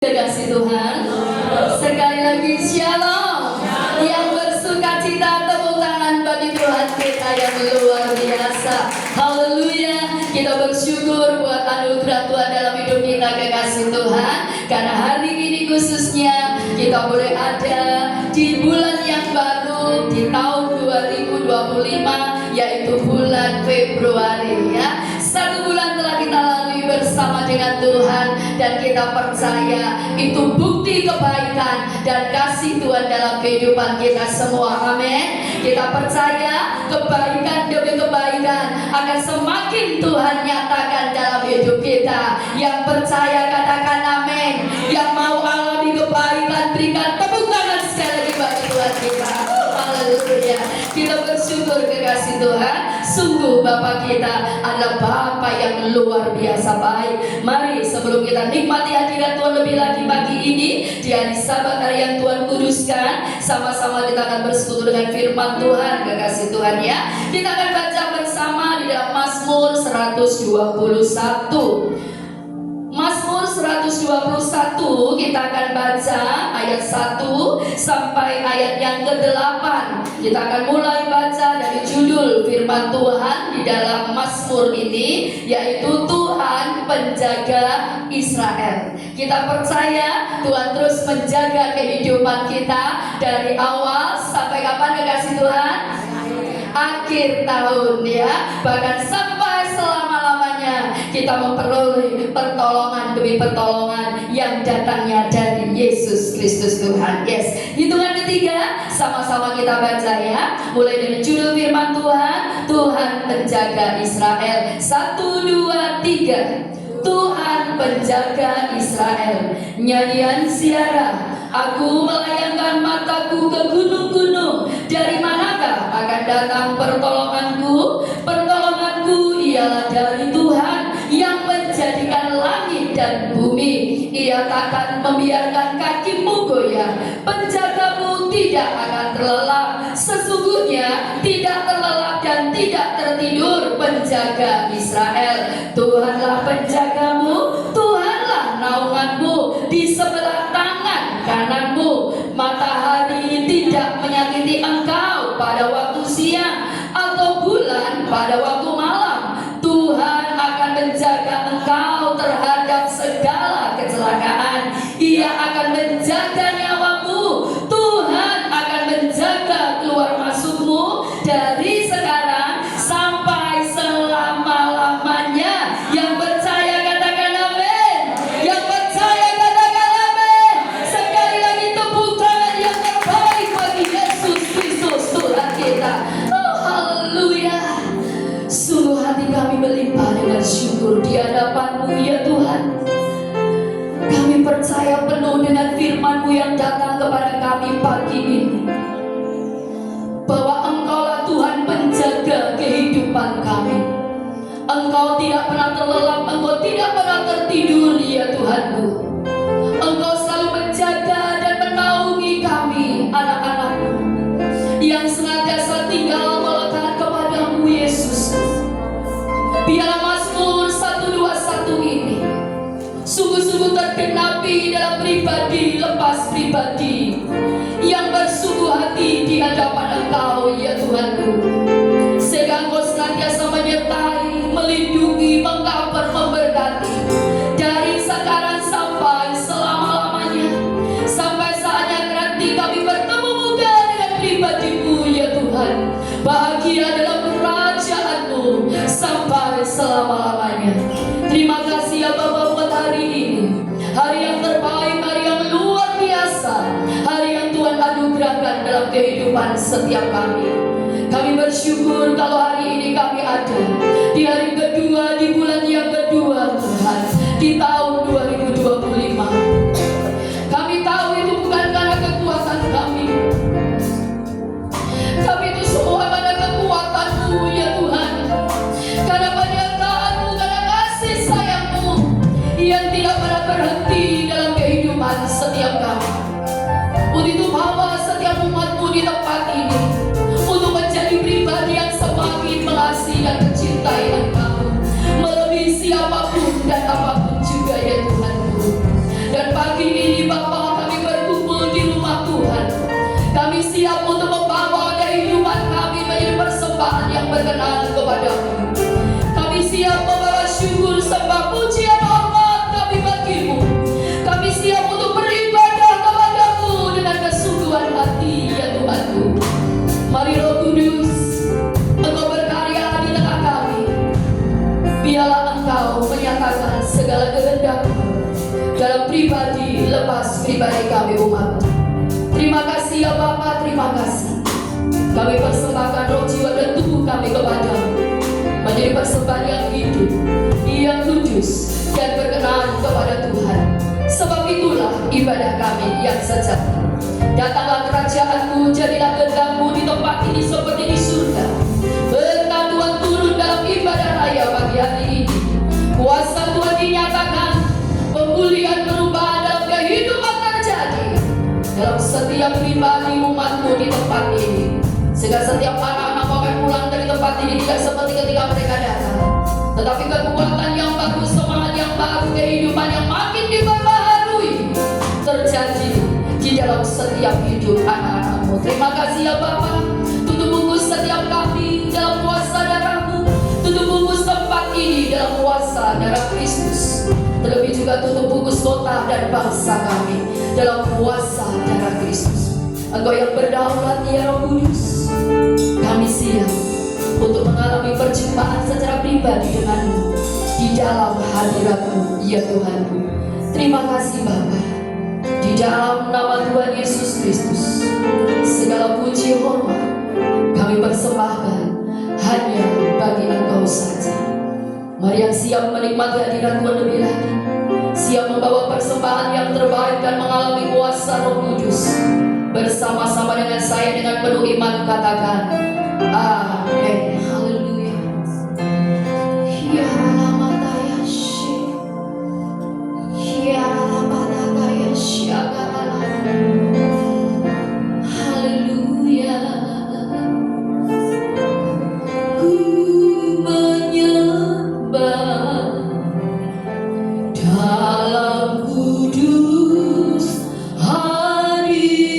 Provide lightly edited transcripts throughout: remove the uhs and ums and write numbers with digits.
Kasih Tuhan, sekali lagi shalom. Yang bersuka cita, tepuk tangan bagi Tuhan kita yang luar biasa. Haleluya. Kita bersyukur buat anugerah Tuhan dalam hidup kita, kekasih Tuhan. Karena hari ini khususnya kita boleh ada di bulan yang baru, di tahun 2025, yaitu bulan Februari ya. Satu bulan telah kita lalui bersama dengan Tuhan, dan kita percaya itu bukti kebaikan dan kasih Tuhan dalam kehidupan kita semua. Amin. Kita percaya kebaikan demi kebaikan akan semakin Tuhan nyatakan dalam hidup kita. Yang percaya katakan amin. Yang mau alami kebaikan berikan tepuk tangan sekali lagi bagi Tuhan kita. Haleluya. Kita bersyukur kekasih Tuhan. Sungguh Bapa kita adalah Bapa yang luar biasa baik. Mari sebelum kita nikmati hadirat Tuhan lebih lagi pagi ini, di hari Sabat hari yang Tuhan kuduskan, sama-sama kita akan bersekutu dengan firman Tuhan, kekasih Tuhan ya. Kita akan baca bersama di dalam Mazmur 121. Mazmur 121 kita akan baca ayat 1 sampai ayat yang ke-8. Kita akan mulai baca dari judul firman Tuhan di dalam Mazmur ini, yaitu Tuhan penjaga Israel. Kita percaya Tuhan terus menjaga kehidupan kita dari awal sampai kapan kekasih Tuhan? Akhir tahun ya, bahkan sampai selama-lamanya kita memperoleh pertolongan demi pertolongan yang datangnya dari Yesus Kristus Tuhan. Yes, hitungan ketiga sama-sama kita baca ya. Mulai dari judul firman Tuhan, Tuhan penjaga Israel. 1, 2, 3. Tuhan penjaga Israel. Nyanyian siara. Aku melayangkan mataku ke gunung-gunung. Dari manakah akan datang pertolonganku? Pertolonganku ialah dari Tuhan yang menjadikan langit dan bumi. Ia takkan membiarkan kakimu goyah. Penjagamu tidak akan terlelap. Sesungguhnya tidak terlelap dan tidak tertidur penjaga Israel. Tuhanlah penjagamu, Tuhanlah naunganmu di sebelah tangan kananmu. Matahari tidak menyakiti engkau pada waktu siang, atau bulan pada waktu malam. Tuhan akan menjaga engkau terhadap segala kecelakaan. Ia akan menjaga nyawamu. Tuhan akan menjaga keluar masukmu dari sekarang sampai selama-lamanya. Yang percaya katakan amin. Yang percaya katakan amin. Sekali lagi tepuk tangan yang terbaik bagi Yesus Kristus Tuhan kita. Oh haleluya. Sungguh hati kami melimpah dengan syukur di hadapan-Mu ya Tuhan. Kami percaya penuh dengan firman-Mu yang datang kepada kami pagi ini, bahwa Engkaulah Tuhan penjaga kehidupan kami. Engkau tidak pernah terlelap, Engkau tidak pernah tertidur ya Tuhanku. Engkau selalu menjaga dan menaungi kami, anak-anak-Mu, yang senantiasa tinggal melekat kepada-Mu Yesus. Biarlah Mazmur 121 ini sungguh-sungguh tergenapi dalam pribadi lepas pribadi yang bersungguh hati di hadapan Engkau ya Tuhanku. Sehingga Engkau senantiasa menyertai, melindungi, mengcover, memberkati dari sekarang sampai selama-lamanya. Sampai saatnya nanti kami bertemu muka dengan pribadi-Mu ya Tuhan. Bahagia dalam kerajaan-Mu sampai selama-lamanya. Terima kasih ya Bapa buat hari ini, hari yang terbaik, hari yang luar biasa, hari yang Tuhan anugerahkan dalam kehidupan setiap kami. Kami bersyukur kalau hari ini kami ada di hari kedua, di bulan yang kedua Tuhan, di tahun 2025. Kami tahu itu bukan karena kekuatan kami, tapi itu semua karena kekuatan-Mu ya Tuhan. Karena penyertaan-Mu, karena kasih sayang-Mu yang tidak pernah berhenti dalam kehidupan setiap kami. Untuk itu bawa setiap umat-Mu di tempat ini untuk menjadi pribadi yang semakin mengasihi dan mencintai Engkau. pribadi, lepas pribadi kami umat. Terima kasih ya Bapa, terima kasih. Kami persembahkan roh, jiwa dan tubuh kami kepadamu, menjadi persembahan yang hidup, yang kudus dan berkenan kepada Tuhan. Sebab itulah ibadah kami yang sejati. Datanglah kerajaan-Mu, jadilah kehendak-Mu di tempat ini seperti di surga. Berkat Tuhan turun dalam ibadah raya pagi hari ini. Kuasa Tuhan dinyatakan, pemulihan perubahan dalam kehidupan terjadi dalam setiap pribadi umat-Mu di tempat ini. Sehingga setiap anak-anak akan pulang dari tempat ini tidak seperti ketika mereka datang, tetapi kekuatan yang baru, semangat yang baru, kehidupan yang makin diperbaharui terjadi di dalam setiap hidup anak-anak-Mu. Terima kasih ya Bapa. Tutup bungkus setiap kami dalam kuasa darah-Mu. Tutup bungkus tempat ini dalam kuasa darah Kristus. Terlebih juga tutup bungkus kota dan bangsa kami dalam kuasa darah Kristus. Engkau yang berdaulat ya Roh Kudus. Kami siap untuk mengalami perjumpaan secara pribadi dengan-Mu di dalam hadirat-Mu ya Tuhanku. Terima kasih Bapa. Di dalam nama Tuhan Yesus Kristus, segala puji hormat kami persembahkan hanya bagi Engkau saja. Mari yang siap menikmati hadirat Tuhan lebih lagi, siap membawa persembahan yang terbaik dan mengalami kuasa Roh Kudus, bersama-sama dengan saya dengan penuh iman katakan amin. Haleluya. Ya Ramadaya Shi, Ya Ramadaya Syagalala. Haleluya. Ku menyembah dalam kudus hadirat-Mu.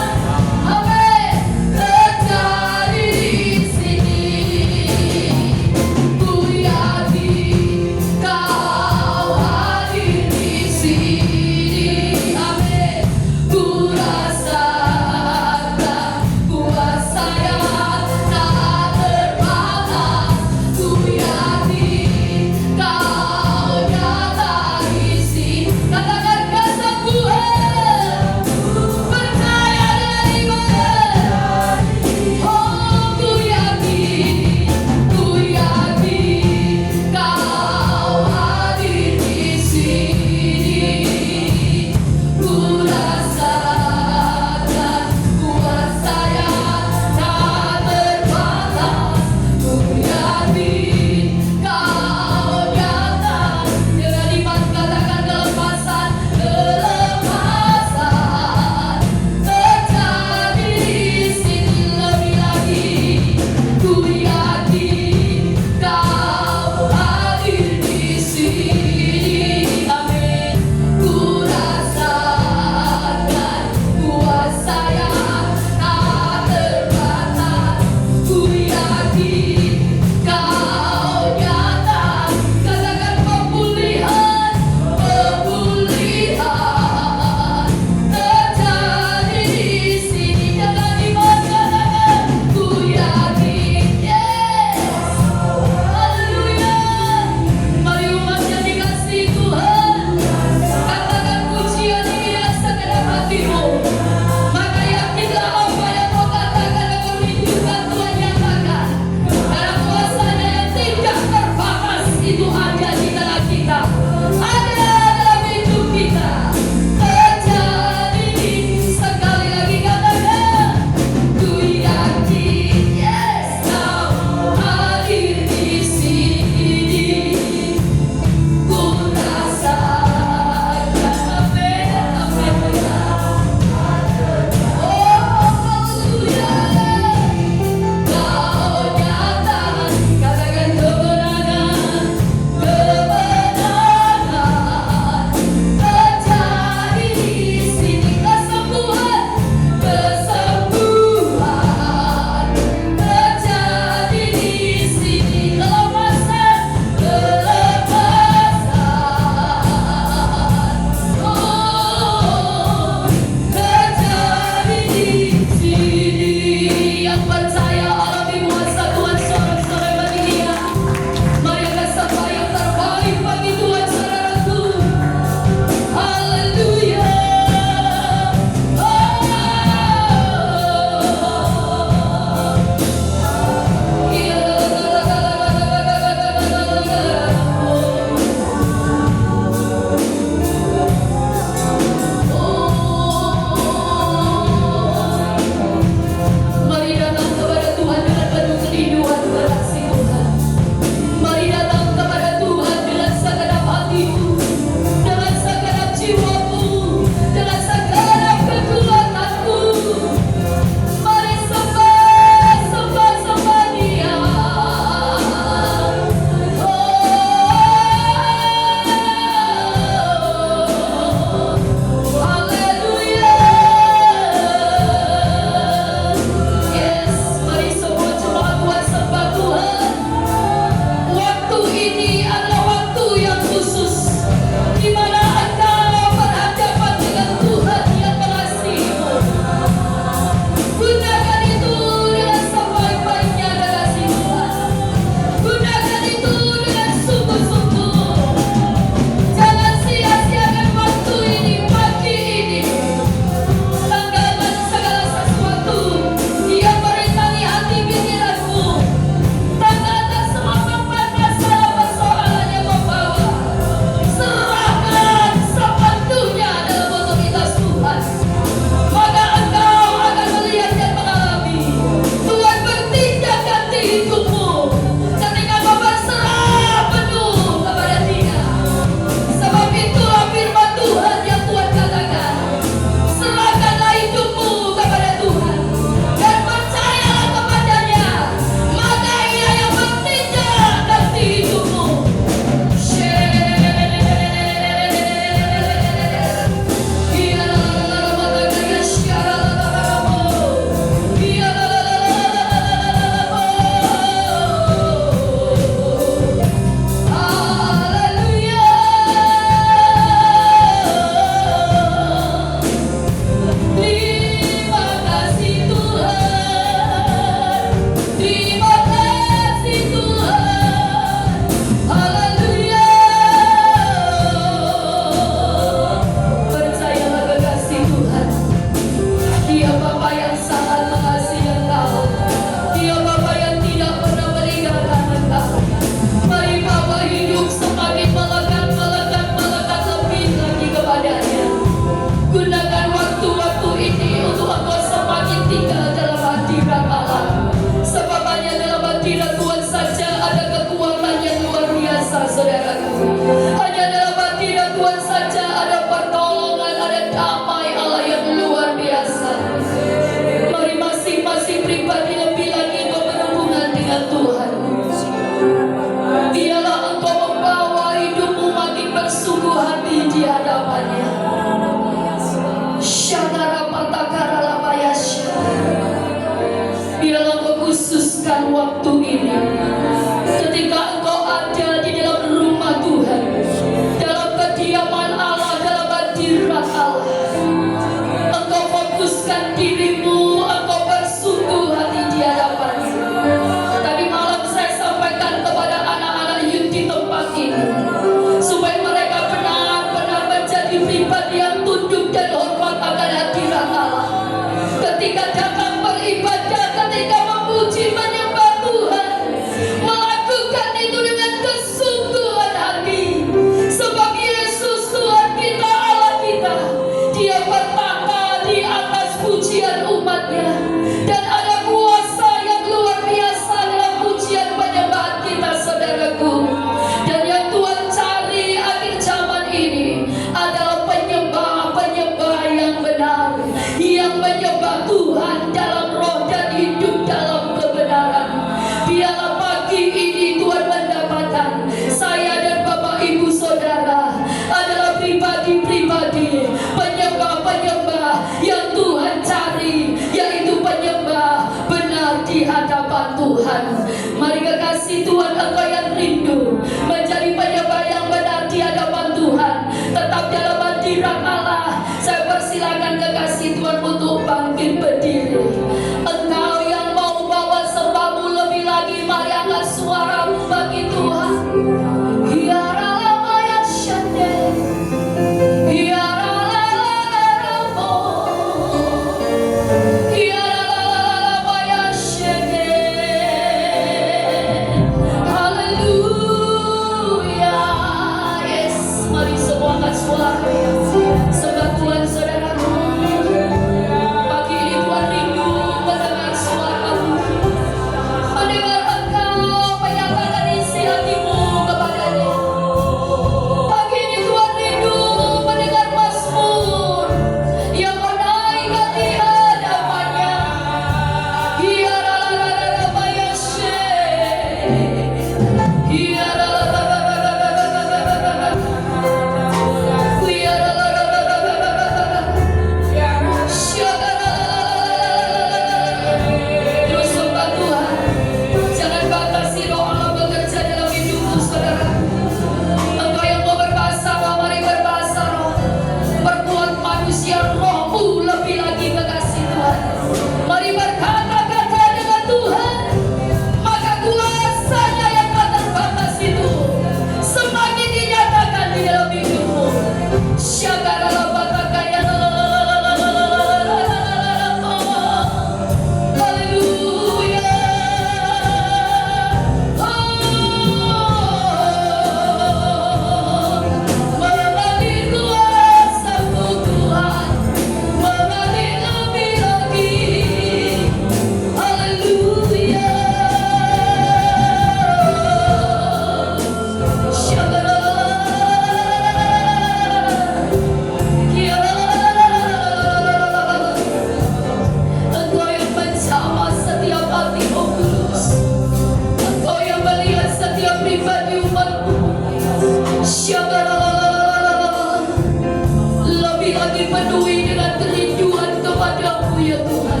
Lebih lagi penuhi dengan kerinduan kepadamu ya Tuhan.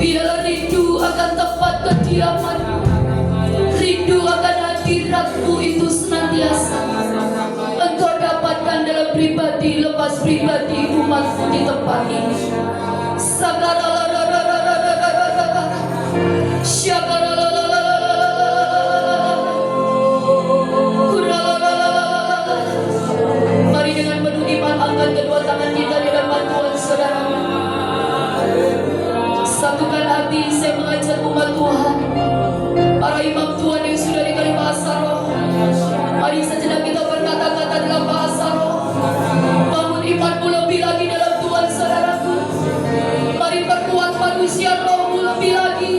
Biarlah rindu akan tempat kediaman-Mu, rindu akan hadirat-Mu itu senantiasa Engkau dapatkan dalam pribadi lepas pribadi umat-Mu di tempat ini. Mari dengan penuh iman angkat kedua tangan kita di hadapan Tuhan saudara. Satukan hati, saya mengajak umat Tuhan, para imam Tuhan yang sudah dikali bahasa roh. Mari sejenak kita berkata-kata dalam bahasa roh. Bangun imanmu lebih lagi dalam Tuhan saudaraku. Mari perkuat manusia rohmu lebih lagi.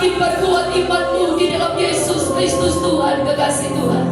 Berkuat imanmu di dalam Yesus Kristus Tuhan, kekasih Tuhan.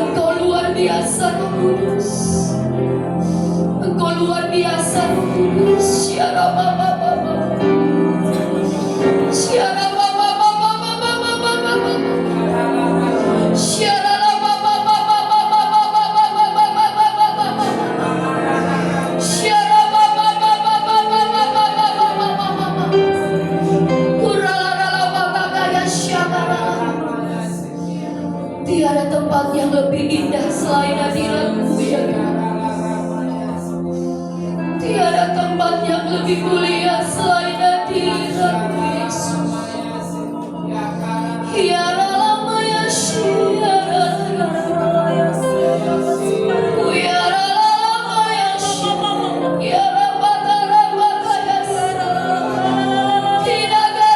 Engkau luar biasa Roh Kudus. Tiada tempat yang lebih indah selain hadirat-Mu ya Tuhan. Tiada tempat yang lebih mulia selain hadirat-Mu Yesus. Ya Rama ya Syara, ya Rama ya Syara, ya Rama ya Syara. Tidak ada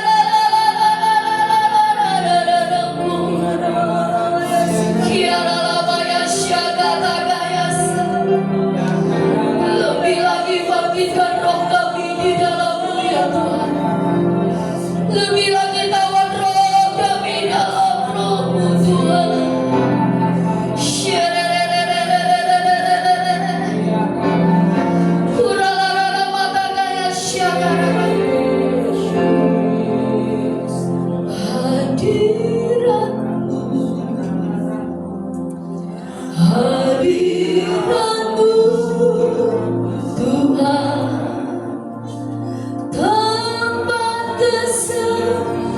lebih lagi bangkitkan roh kami di dalam-Mu ya Tuhan. Lebih lagi tawar roh kami dalam Roh-Mu Tuhan. Hadirat-Mu Tuhan, tempat kesenangan.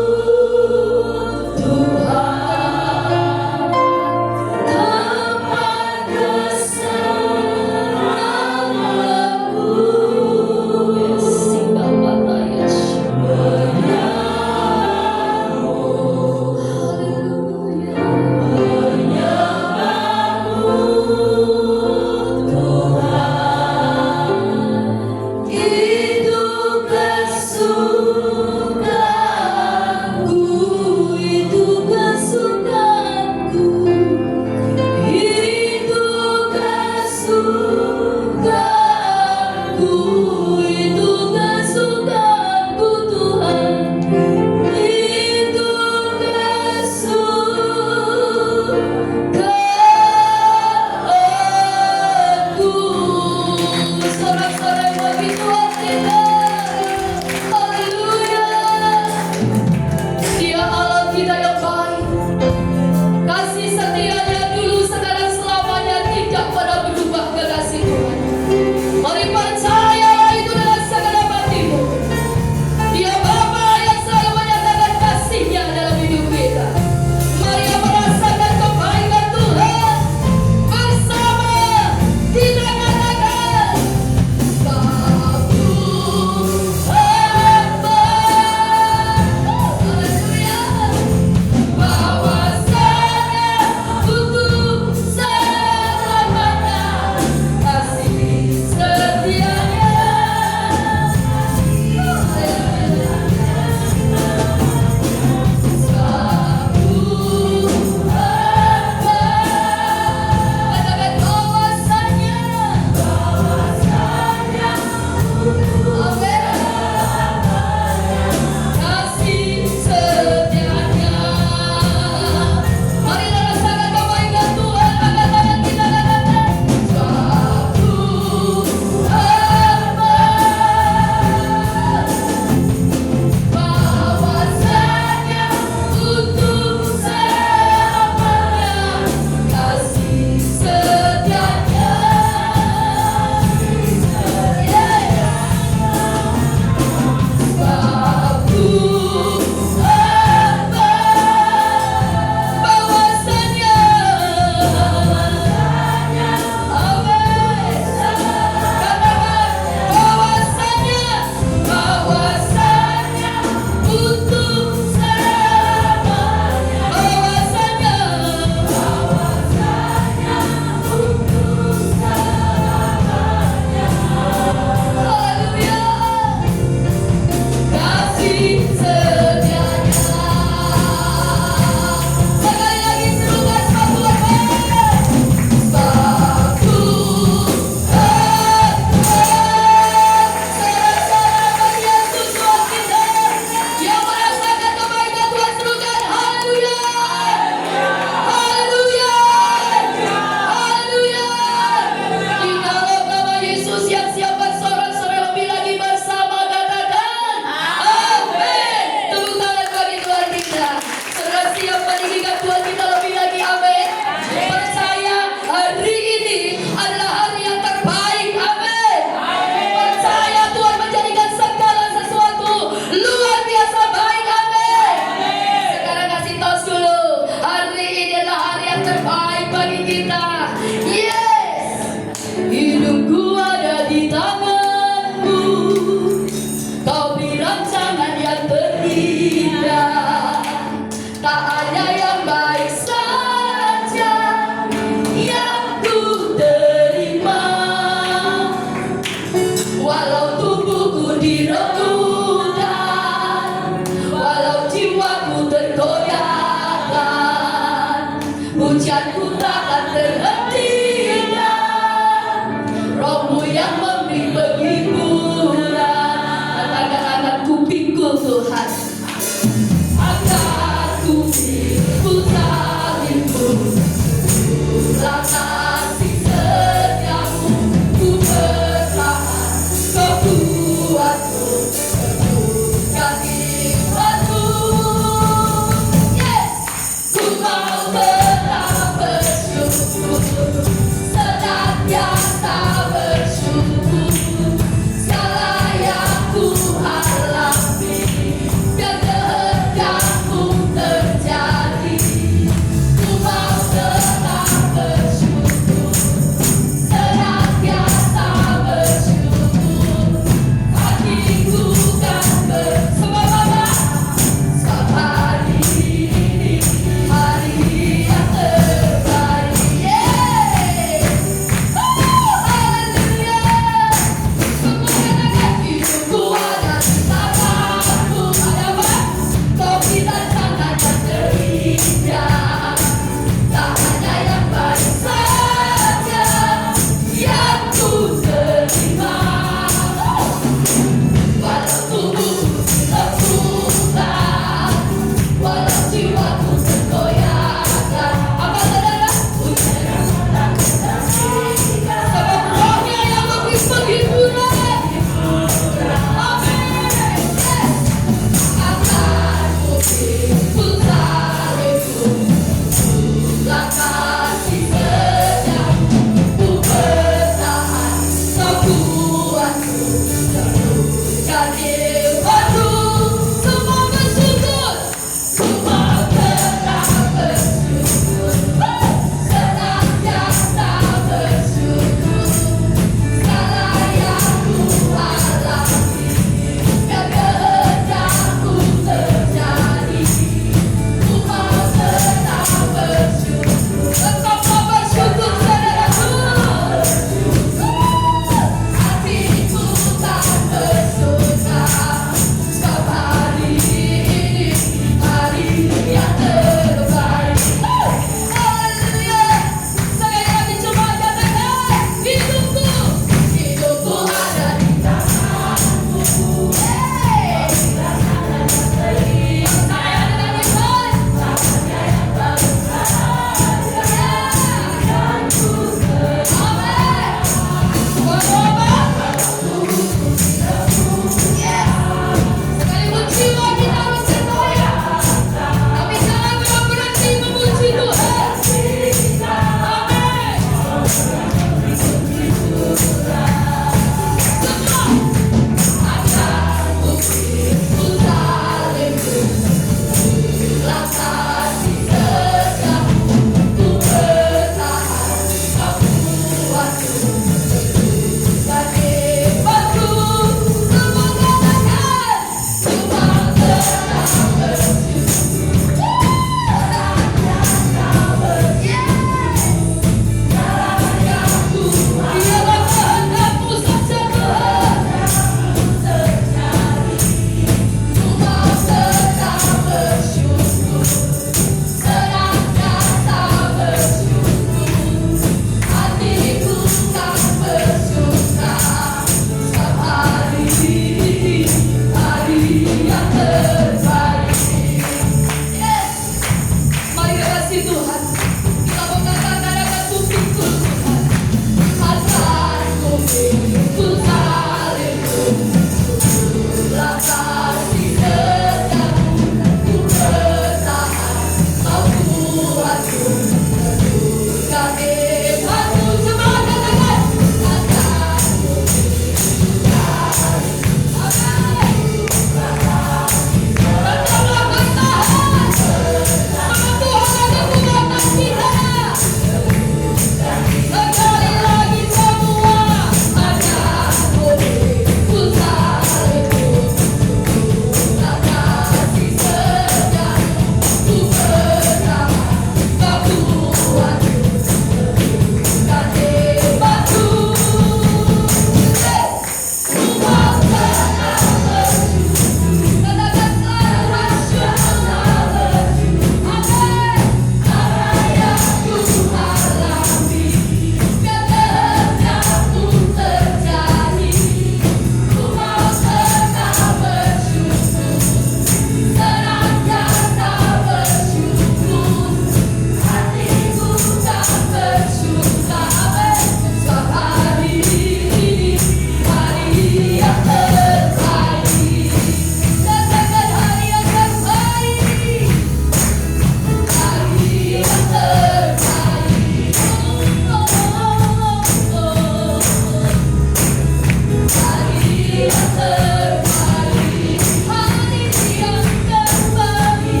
yang terbaik, hari yang terbaik,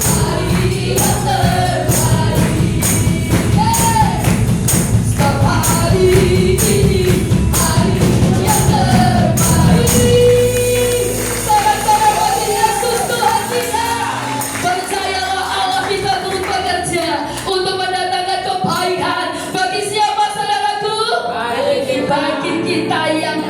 hari yang terbaik. Setiap hari ini hari yang terbaik. Sorak-sorak bagi Yesus Tuhan kita. Percayalah Allah kita turut bekerja untuk mendatangkan kebaikan bagi siapa saudaraku? Bagi kita yang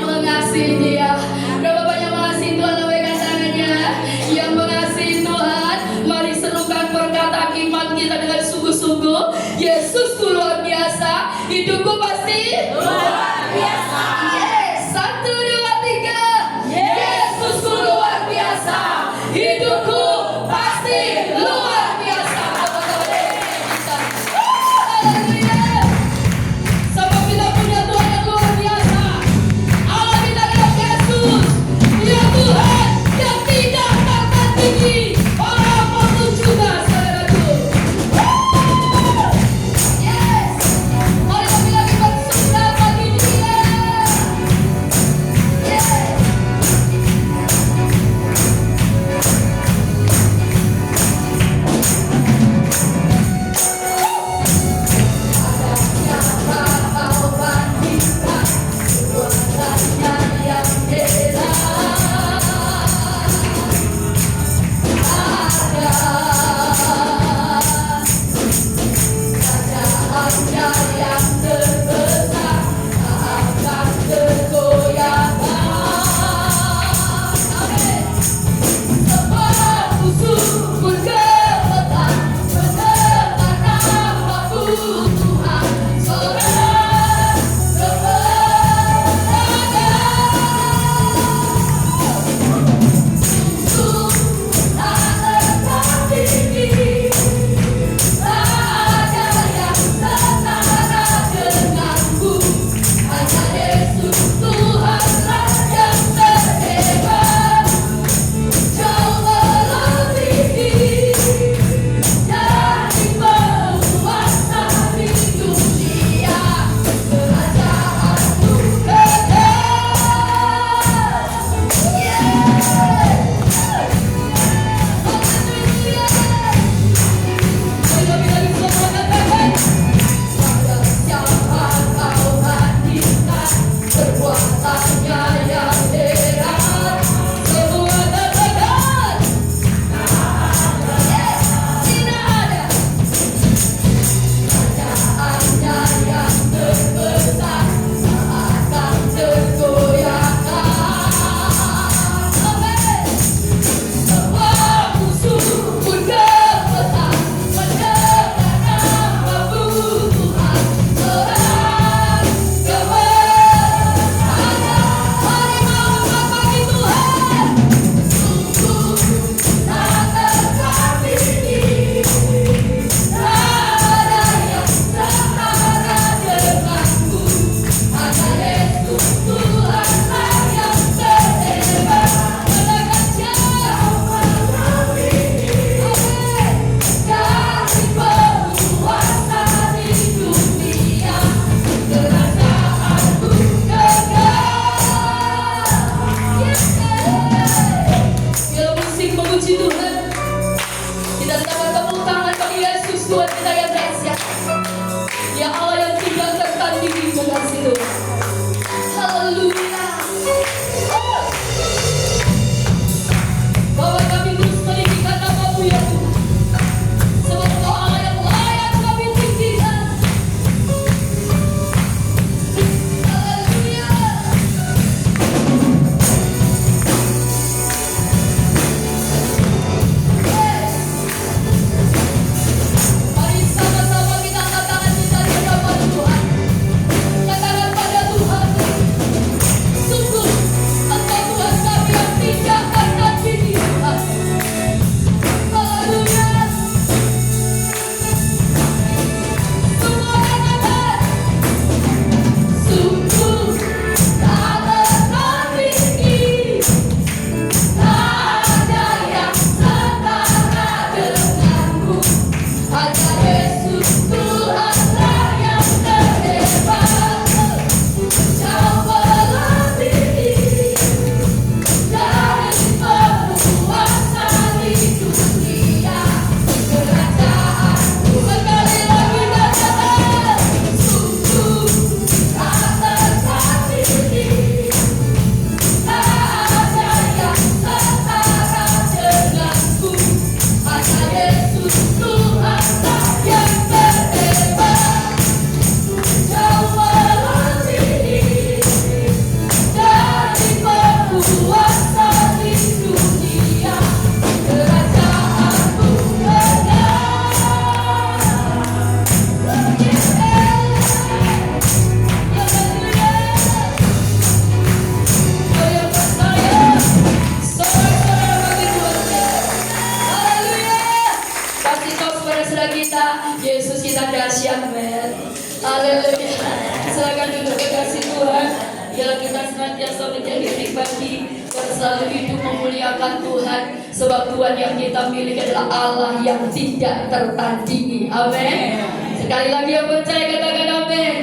Haleluya. Silakan duduk kekasih Tuhan. Biarlah kita senantiasa menjadi pribadi yang selalu hidup memuliakan Tuhan. Sebab Tuhan yang kita miliki adalah Allah yang tidak tertandingi. Amin. Sekali lagi yang percaya katakan amin.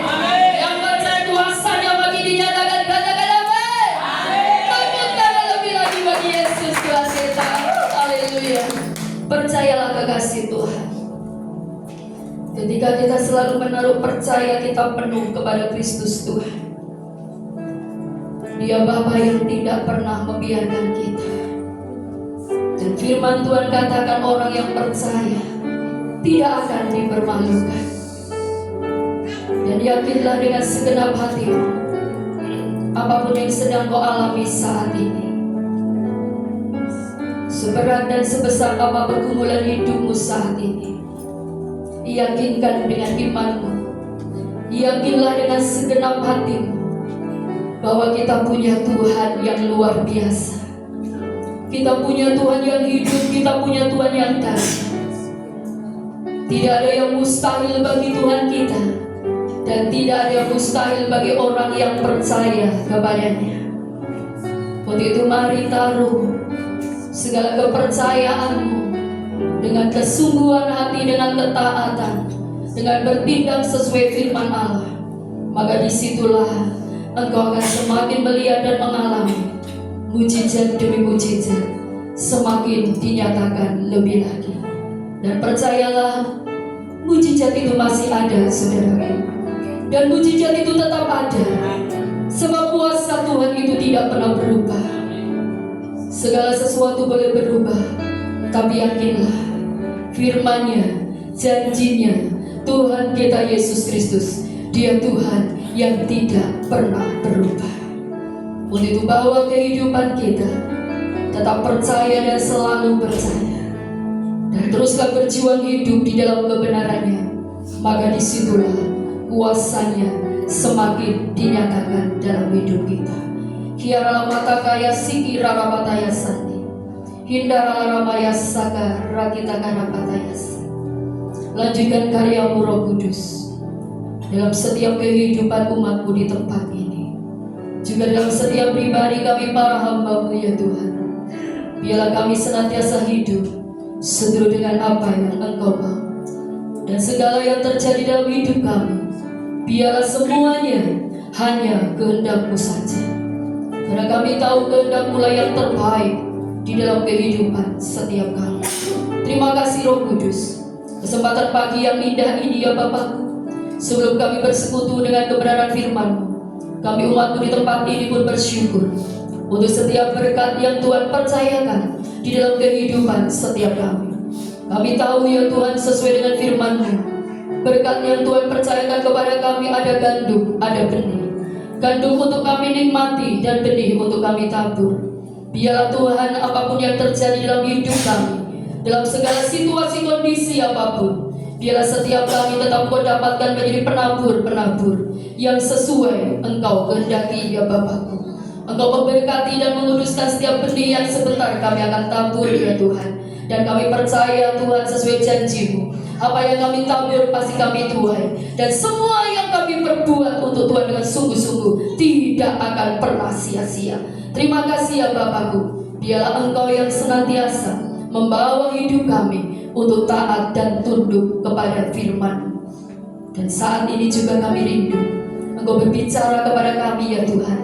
Yang percaya kuasanya bagi dinyatakan katakan amin. Tepuk lebih lagi bagi Yesus Tuhan kita. Haleluya. Percayalah kekasih Tuhan. Ketika kita selalu menaruh percaya kita penuh kepada Kristus Tuhan, Dia Bapa yang tidak pernah membiarkan kita. Dan firman Tuhan katakan orang yang percaya tidak akan dipermalukan. Dan yakinlah dengan segenap hatimu, apapun yang sedang kau alami saat ini, seberat dan sebesar apa pergumulan hidupmu saat ini, yakinkan dengan imanmu, yakinlah dengan segenap hatimu bahwa kita punya Tuhan yang luar biasa. Kita punya Tuhan yang hidup, kita punya Tuhan yang dahsyat. Tidak ada yang mustahil bagi Tuhan kita, dan tidak ada yang mustahil bagi orang yang percaya kepadanya. Untuk itu mari taruh segala kepercayaanmu dengan kesungguhan hati, dengan ketaatan, dengan bertindak sesuai firman Allah. Maka disitulah engkau akan semakin melihat dan mengalami mujizat demi mujizat semakin dinyatakan lebih lagi. Dan percayalah, mujizat itu masih ada, saudara. Dan mujizat itu tetap ada, sebab kuasa Tuhan itu tidak pernah berubah. Segala sesuatu boleh berubah, tapi yakinlah firman-Nya, janjinya, Tuhan kita Yesus Kristus, Dia Tuhan yang tidak pernah berubah. Untuk itu bawa kehidupan kita tetap percaya dan selalu percaya, dan teruslah berjuang hidup di dalam kebenarannya. Maka disitulah kuasanya semakin dinyatakan dalam hidup kita. Kiara mata kaya sikira rabataya sandi, hindara ramaya saka rakita karapatayas. Lanjutkan karyamu Roh Kudus dalam setiap kehidupan umatmu di tempat ini, juga dalam setiap pribadi kami para hamba-Mu ya Tuhan. Biarlah kami senantiasa hidup seturut dengan apa yang Engkau mau, dan segala yang terjadi dalam hidup kami, biarlah semuanya hanya kehendak-Mu saja. Karena kami tahu kehendak-Mu lah yang terbaik di dalam kehidupan setiap kami. Terima kasih Roh Kudus, kesempatan pagi yang indah ini ya Bapakku. Sebelum kami bersekutu dengan kebenaran firman-Mu, kami umat-Mu di tempat ini pun bersyukur untuk setiap berkat yang Tuhan percayakan di dalam kehidupan setiap kami. Kami tahu ya Tuhan, sesuai dengan firman-Mu, berkat yang Tuhan percayakan kepada kami ada gandum, ada benih. Gandum untuk kami nikmati dan benih untuk kami tabur. Biarlah Tuhan, apapun yang terjadi dalam hidup kami, dalam segala situasi kondisi apapun, biarlah setiap kami tetap Kau dapatkan menjadi penabur-penabur yang sesuai Engkau kehendaki ya Bapakku. Engkau memberkati dan menguduskan setiap benih yang sebentar kami akan tabur ya Tuhan. Dan kami percaya Tuhan, sesuai janji-Mu, apa yang kami tabur pasti kami tuai. Dan semua yang kami perbuat untuk Tuhan dengan sungguh-sungguh tidak akan pernah sia-sia. Terima kasih ya Bapakku. Biarlah Engkau yang senantiasa membawa hidup kami untuk taat dan tunduk kepada firman-Mu. Dan saat ini juga kami rindu Engkau berbicara kepada kami ya Tuhan,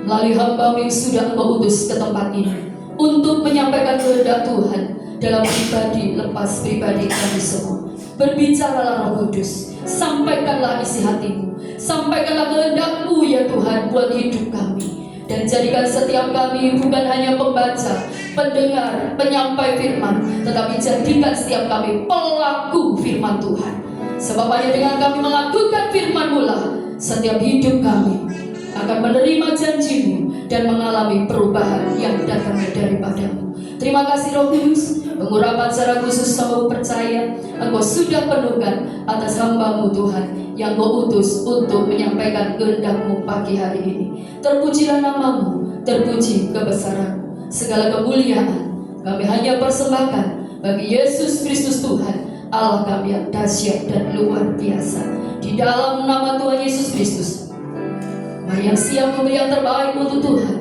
melalui hamba-Mu yang sudah Engkau utus ke tempat ini untuk menyampaikan kehendak Tuhan dalam pribadi lepas pribadi kami semua. Berbicaralah Roh Kudus, sampaikanlah isi hati-Mu, sampaikanlah kehendak-Mu ya Tuhan buat hidup kami. Dan jadikan setiap kami bukan hanya pembaca, pendengar, penyampai firman, tetapi jadikan setiap kami pelaku firman Tuhan. Sebab hanya dengan kami melakukan firman-Mu lah setiap hidup kami akan menerima janji-Mu dan mengalami perubahan yang datang daripada-Mu. Terima kasih Roh Kudus, pengurapan secara khusus Kami percaya Engkau sudah penuhkan atas hamba-Mu Tuhan yang Kau utus untuk menyampaikan kehendak-Mu pagi hari ini. Terpujilah nama-Mu, terpuji kebesaran-Mu. Segala kemuliaan kami hanya persembahkan bagi Yesus Kristus Tuhan, Allah kami yang dahsyat dan luar biasa. di dalam nama Tuhan Yesus Kristus. Mari yang siap memberi yang terbaik untuk Tuhan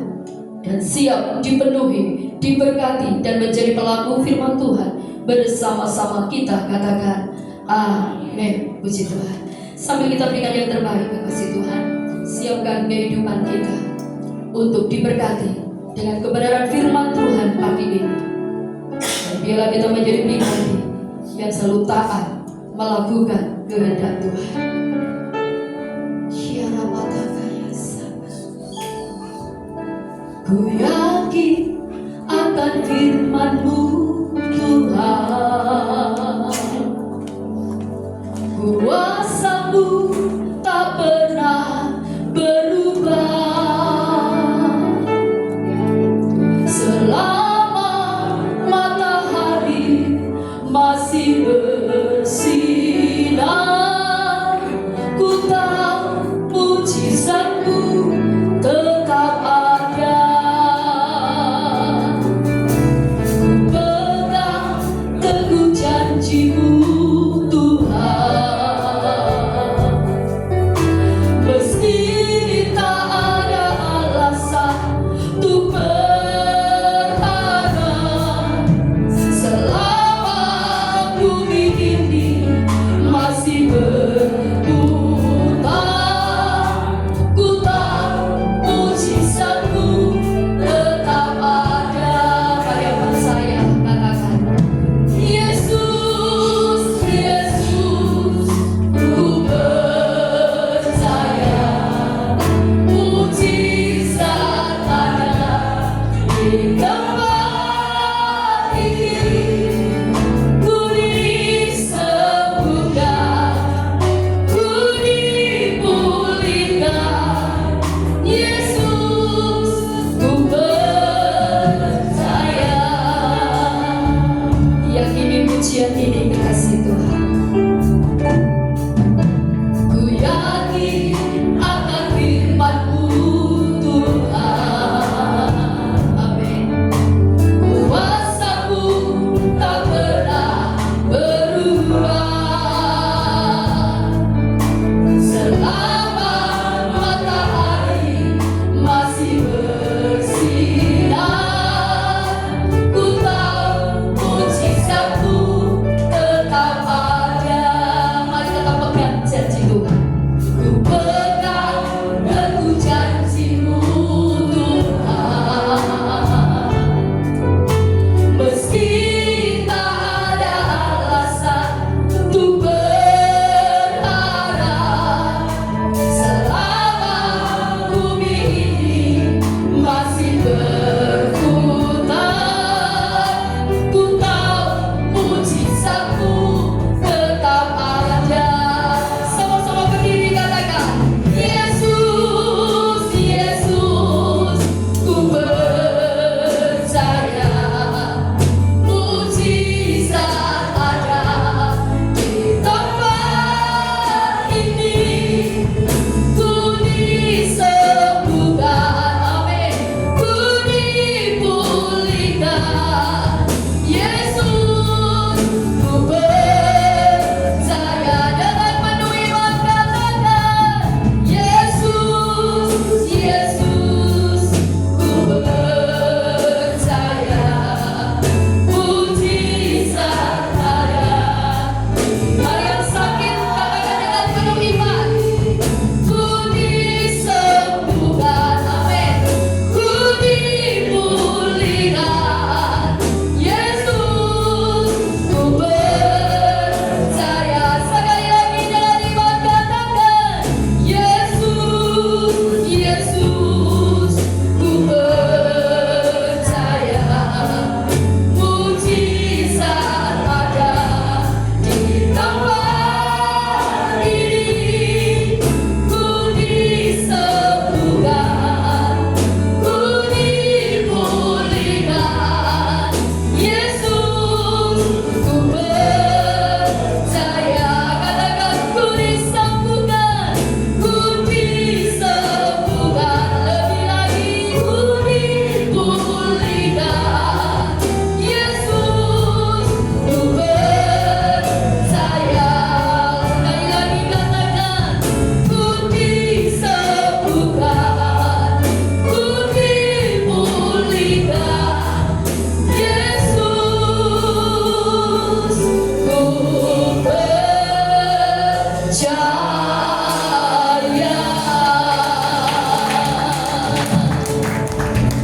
dan siap dipenuhi, diberkati dan menjadi pelaku firman Tuhan, bersama-sama kita katakan amin. Puji Tuhan. Sambil kita berikan yang terbaik, kasih Tuhan, siapkan kehidupan kita untuk diberkati dengan kebenaran firman Tuhan pagi ini. Dan biarlah kita menjadi pribadi yang selalu taat melakukan kehendak Tuhan. Ku yakin akan firman-Mu Tuhan, kuasa-Mu tak pernah berubah. Selama matahari masih bersinar, ku tahu mujizat-Mu tetap ada. Ku pegang teguh janji-Mu Tuhan, meski tak ada alasan untuk berharap. Selama bumi ini masih berputar, ku tahu mujizat-Mu tetap ada. Mari yang percaya katakan, Yesus, Yesus, ku percaya mujizat ada di tempat ini. Ku disembuhkan, ku dipulihkan. Yesus, ku percaya. Yakini pujian ini kekasih Tuhan. Ku yakin akan firman-Mu Tuhan. Amin.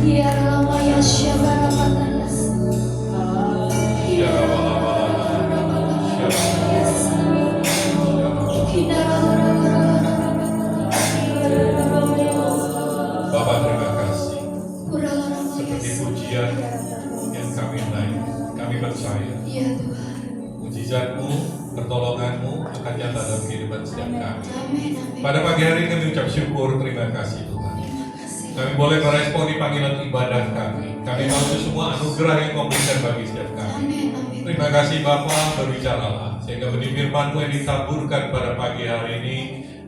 Ya lama ya syabara patayas. Ya Bapak terima kasih. Seperti pujian yang kami naik, kami percaya. Ya Tuhan. Mujizat-Mu, pertolongan-Mu akan nyata dalam kehidupan setiap kami. Amin. Pada pagi hari kami ucap syukur, terima kasih Tuhan. Kami boleh meresponi panggilan ibadah kami. Kami mau itu semua anugerah yang Kau berikan bagi setiap kami. Terima kasih Bapa, berbicaralah sehingga benih firman-Mu yang ditaburkan pada pagi hari ini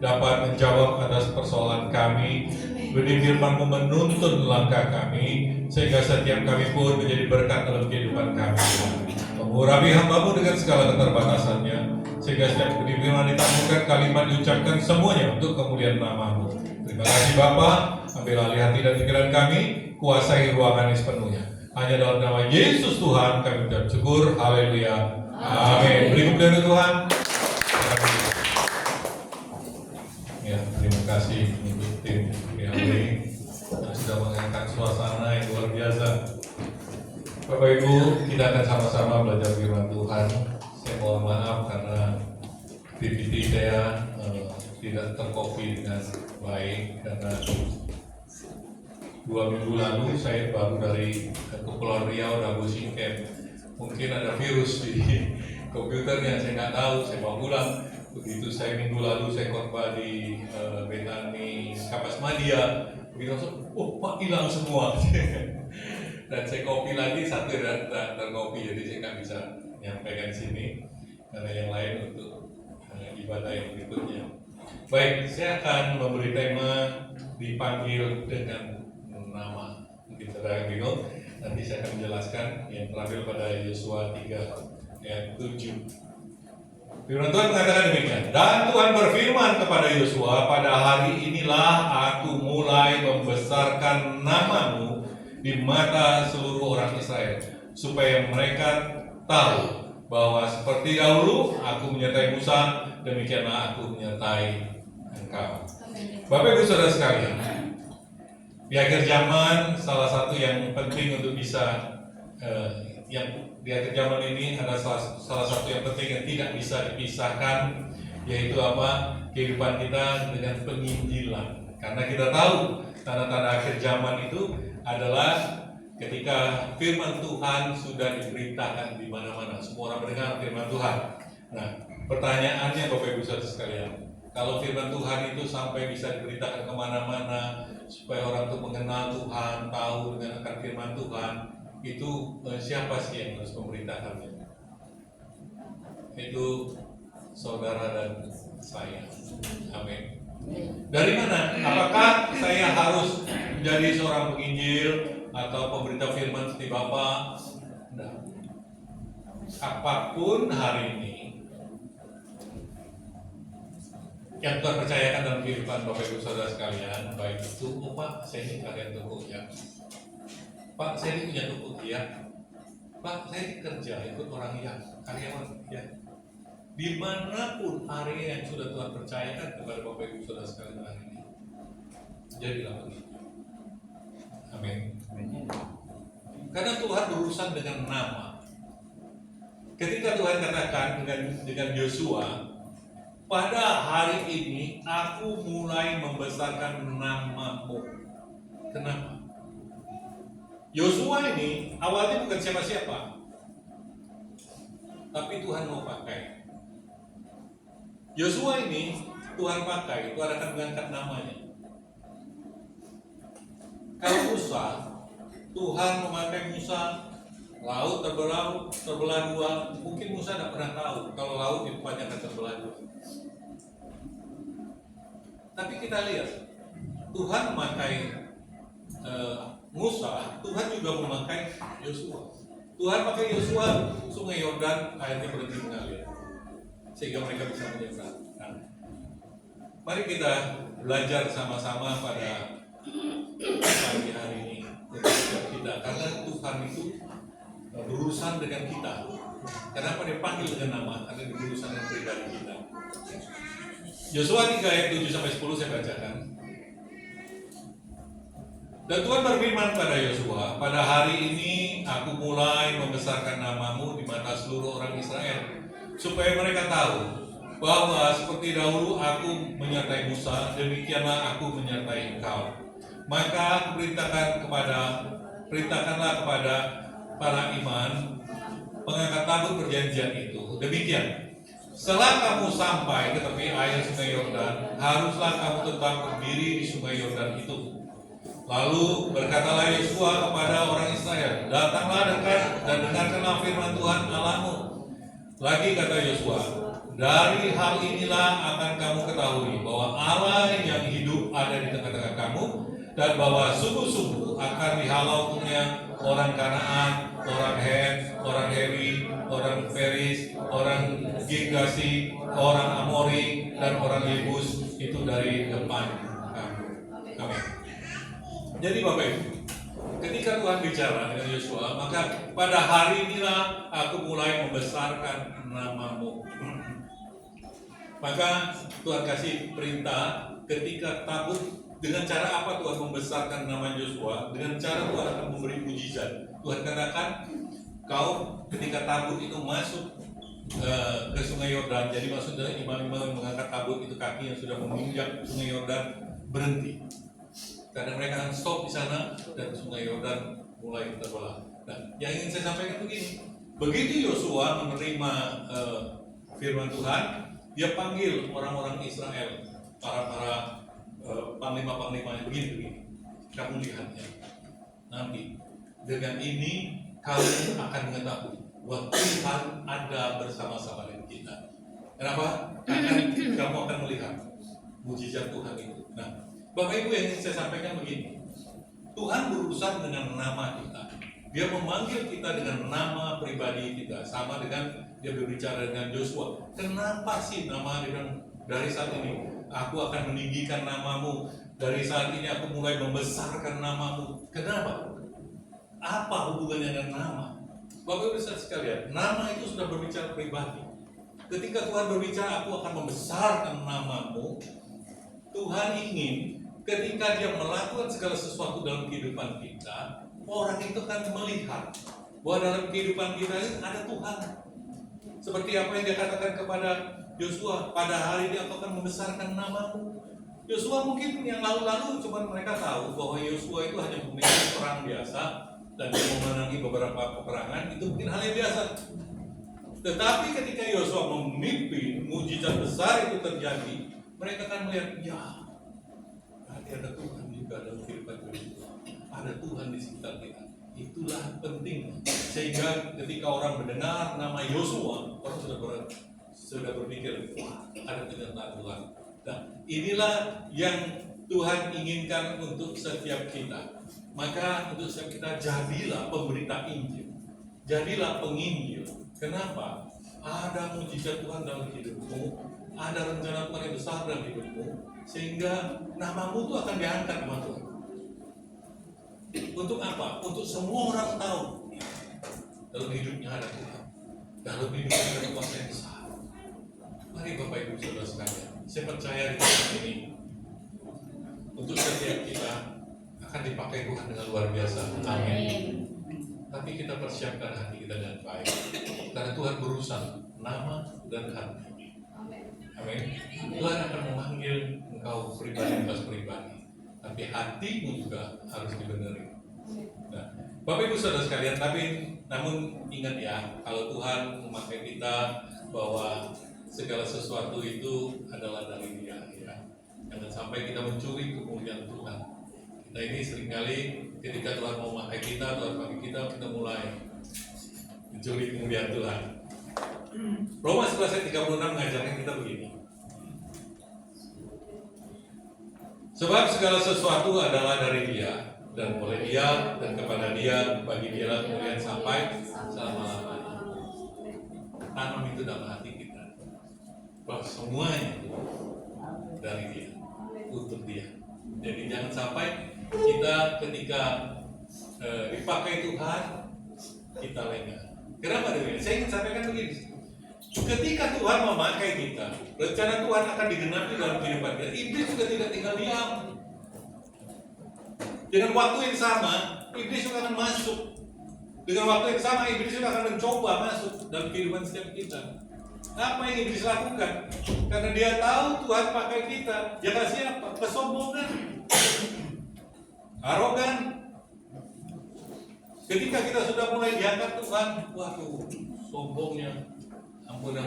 dapat menjawab atas persoalan kami. Benih firman-Mu menuntun langkah kami sehingga setiap kami pun menjadi berkat dalam kehidupan kami. Mengurapi hamba-Mu dengan segala keterbatasannya sehingga setiap benih firman ditaburkan, kalimat diucapkan semuanya untuk kemuliaan nama-Mu. Terima kasih Bapa, ambil alih hati dan pikiran kami, kuasai ruangan ini sepenuhnya. Hanya dalam nama Yesus Tuhan kami ucap syukur. Haleluya. Amin. Beri kemuliaan Tuhan. Ya, terima kasih untuk tim PAW yang sudah mengangkat suasana yang luar biasa. Bapak Ibu, kita akan sama-sama belajar firman Tuhan. Saya mohon maaf karena PPT saya tidak terkopi dengan baik karena 2 minggu lalu saya baru dari Kepulauan Riau, Dabu Singkem. Mungkin ada virus di komputernya, saya nggak tahu. Saya bawa pulang. Begitu saya minggu lalu saya khotbah di Betani Kapas Madia. Begitu langsung, Pak hilang semua. Dan saya copy lagi satu dan tercopy, jadi saya nggak bisa menyampaikan di sini karena yang lain untuk ibadah yang berikutnya. Baik, saya akan memberi tema dipanggil dengan nama. Mungkin saudara yang bingung, nanti saya akan menjelaskan yang terambil pada Yosua 3 ayat 7. Firman Tuhan mengatakan demikian. Dan Tuhan berfirman kepada Yosua, pada hari inilah aku mulai membesarkan namamu di mata seluruh orang Israel, supaya mereka tahu bahwa seperti dahulu aku menyertai Musa, demikianlah aku menyertai engkau. Bapak Ibu Saudara sekalian, di akhir zaman salah satu yang penting untuk bisa yang di akhir zaman ini ada salah satu yang penting yang tidak bisa dipisahkan, yaitu apa? Kehidupan kita dengan penginjilan. Karena kita tahu tanda-tanda akhir zaman itu adalah ketika firman Tuhan sudah diberitakan di mana-mana, semua orang mendengar firman Tuhan. Nah, pertanyaannya Bapak Ibu Saudara sekalian, kalau firman Tuhan itu sampai bisa diberitakan kemana-mana supaya orang itu mengenal Tuhan, tahu dengan akan firman Tuhan, itu siapa sih yang harus memberitakannya? Itu saudara dan saya. Amin. Dari mana? Apakah saya harus menjadi seorang penginjil atau pemberita firman seperti Bapak? Nah, apapun hari ini yang Tuhan percayakan dalam kehidupan Bapak Ibu Saudara sekalian, baik itu, Pak, saya ini kalian tunggu ya. Pak, saya ini punya toko ya. Pak, saya ini kerja ikut orang ya, karyawan ya. Dimanapun area yang sudah Tuhan percayakan kepada Bapak Ibu Saudara sekalian hari ini, jadilah begitu. Amin. Karena Tuhan berurusan dengan nama. Ketika Tuhan katakan dengan Yosua, pada hari ini aku mulai membesarkan namamu. Kenapa? Yosua ini awalnya bukan siapa-siapa, tapi Tuhan mau pakai. Yosua ini Tuhan pakai, Tuhan akan mengangkat namanya. Kalau Musa, Tuhan memakai Musa, laut terbelah dua. Mungkin Musa tidak pernah tahu kalau laut di depannya akan terbelah dua. Tapi kita lihat, Tuhan memakai Musa, Tuhan juga memakai Yosua. Tuhan pakai Yosua, sungai Yordan akhirnya berhenti mengalir, sehingga mereka bisa menyeberang. Nah, mari kita belajar sama-sama pada pagi hari ini untuk kita, karena Tuhan itu berurusan dengan kita. Kenapa dia panggil dengan nama? Karena dia berurusan dengan pribadi kita. Yosua 3 ayat 7-10 saya bacakan. Dan Tuhan berfirman pada Yosua, pada hari ini aku mulai membesarkan namamu di mata seluruh orang Israel, supaya mereka tahu bahwa seperti dahulu aku menyertai Musa, demikianlah aku menyertai engkau. Maka perintahkanlah kepada para iman mengangkat tabut perjanjian itu. Demikian, setelah kamu sampai ke tepi air sungai Yordan, haruslah kamu tetap berdiri di sungai Yordan itu. Lalu berkatalah Yosua kepada orang Israel, datanglah dekat dan dengarkanlah firman Tuhan Allahmu. Lagi kata Yosua, dari hal inilah akan kamu ketahui bahwa Allah yang hidup ada di tengah-tengah kamu, dan bahwa sungguh-sungguh akan dihalaunya orang Kanaan, orang Het, orang Hewi, orang Feris, orang Girgasi, orang Amori, dan orang Yebus itu dari depan kamu. Amin. Jadi Bapak Ibu, ketika Tuhan bicara dengan Yosua, maka pada hari inilah aku mulai membesarkan namamu. Maka Tuhan kasih perintah ketika tabut, dengan cara apa Tuhan membesarkan nama Yosua? Dengan cara Tuhan akan memberi mujizat. Tuhan katakan, kau ketika tabut itu masuk ke sungai Yordan, jadi maksudnya imam-imam yang mengangkat tabut itu kaki yang sudah menginjak sungai Yordan berhenti. Karena mereka akan stop di sana dan sungai Yordan mulai terbelah. Nah, yang ingin saya sampaikan begini, begitu Yosua menerima firman Tuhan, dia panggil orang-orang Israel, para panglima-panglimanya, begini. Kamu lihat ya, nanti dengan ini kalian akan mengetahui bahwa Tuhan ada bersama-sama dengan kita. Kenapa? Karena kamu akan melihat mujizat Tuhan itu. Nah, Bapak Ibu, yang ingin saya sampaikan begini, Tuhan berurusan dengan nama kita. Dia memanggil kita dengan nama pribadi kita, sama dengan dia berbicara dengan Yosua. Kenapa sih nama dengan dari saat ini aku akan meninggikan namamu, dari saat ini aku mulai membesarkan namamu. Kenapa? Apa hubungannya dengan nama? Bapak Ibu sekalian, nama itu sudah berbicara pribadi. Ketika Tuhan berbicara, aku akan membesarkan namamu, Tuhan ingin ketika dia melakukan segala sesuatu dalam kehidupan kita, orang itu akan melihat bahwa dalam kehidupan kita ini ada Tuhan. Seperti apa yang dia katakan kepada Yosua, pada hari ini aku akan membesarkan namamu. Yosua mungkin yang lalu-lalu cuma mereka tahu bahwa Yosua itu hanya memimpin perang biasa dan dia memenangi beberapa peperangan, itu mungkin hal yang biasa. Tetapi ketika Yosua memimpin, mujizat besar itu terjadi, mereka akan melihat, ya, ada Tuhan juga dalam kehidupan kita. Ada Tuhan di sekitar kita. Itulah penting. Sehingga ketika orang mendengar nama Yosua, orang sudah berpikir, wah, ada penyertaan Tuhan. Nah, inilah yang Tuhan inginkan untuk setiap kita. Maka untuk setiap kita, jadilah pemberita Injil. Jadilah penginjil. Kenapa? Ada mujizat Tuhan dalam hidupmu. Ada rencana Tuhan yang besar dalam hidupmu, sehingga namamu itu akan diangkat sama Tuhan. Untuk apa? Untuk semua orang tahu dalam hidupnya ada Tuhan, dalam hidupnya ada kuasa yang besar. Mari Bapak Ibu Saudara sekalian, saya percaya di tempat ini untuk setiap kita akan dipakai Tuhan dengan luar biasa. Amin. Tapi kita persiapkan hati kita dengan baik, karena Tuhan berurusan nama dan hati. Amin. Tuhan akan memanggil engkau pribadi, tapi hatimu juga harus dibenerin. Nah, Bapak Ibu Saudara sekalian, namun ingat ya, kalau Tuhan memakai kita, bahwa segala sesuatu itu adalah dari Dia. Ya. Jangan sampai kita mencuri kemuliaan Tuhan. Kita ini seringkali ketika Tuhan mau memakai kita, Tuhan pakai kita mulai mencuri kemuliaan Tuhan. Roma 11 ayat 36 mengajarkan kita begini. Sebab segala sesuatu adalah dari Dia, dan oleh Dia, dan kepada Dia, bagi Dia kemuliaan sampai selama-lamanya. Tanam itu dalam hati kita, bahwa semuanya itu dari Dia, untuk Dia. Jadi jangan sampai kita ketika dipakai Tuhan, kita lengah. Kenapa demikian? Saya ingin sampaikan begini. Ketika Tuhan memakai kita, rencana Tuhan akan digenapi dalam kehidupan kita. Iblis juga tidak tinggal diam. Dengan waktu yang sama, iblis juga akan masuk. Dengan waktu yang sama, iblis juga akan mencoba masuk dalam kehidupan setiap kita. Apa yang iblis lakukan? Karena dia tahu Tuhan pakai kita. Dia kasih apa? Kesombongan, arogan. Ketika kita sudah mulai diangkat Tuhan, waduh, sombongnya, ampun.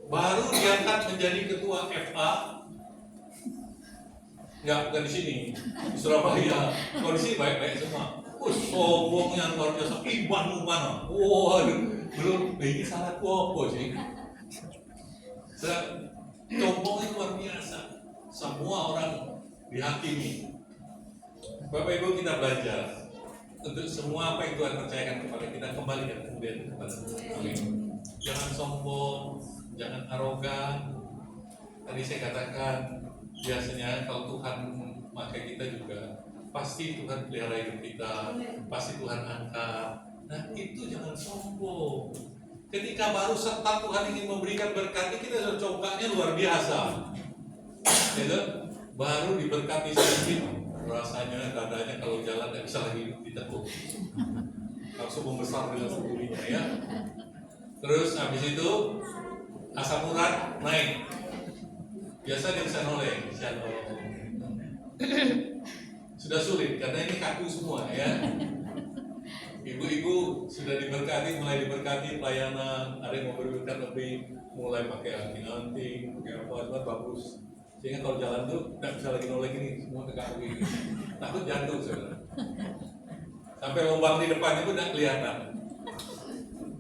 Baru diangkat menjadi ketua FA, bukan di sini, di Surabaya. Kalau di sini baik-baik semua. Sombongnya luar biasa, imanmu mana? Waduh, belum, ini salahku apa sih? Sombongnya luar biasa. Semua orang dihakimi. Bapak Ibu, kita belajar untuk semua apa yang Tuhan percayakan kepada kita, kembalikan kemudian kepada Tuhan. Amin. Jangan sombong, jangan arogan. Tadi saya katakan, biasanya kalau Tuhan memakai kita juga, pasti Tuhan pelihara hidup kita, pasti Tuhan angkat. Nah, itu jangan sombong. Ketika baru serta Tuhan ingin memberikan berkat, kita sudah congkaknya luar biasa. Gitu? Baru diberkati sedikit, rasanya dadanya kalau jalan tidak bisa lagi ditekuk, langsung membesar dengan sendirinya ya. Terus habis itu asam urat naik, biasa dia bisa noleh, sudah sulit karena ini kaku semua ya. Ibu-ibu sudah diberkati, mulai diberkati pelayanan, ada yang mau berberkat lebih, mulai pakai anting, pakai apa bagus. Sehingga kalau jalan tuh nggak bisa lagi noleh gini, semua tegak begini. Takut jatuh saudara. Sampai lubang di depannya pun nggak kelihatan.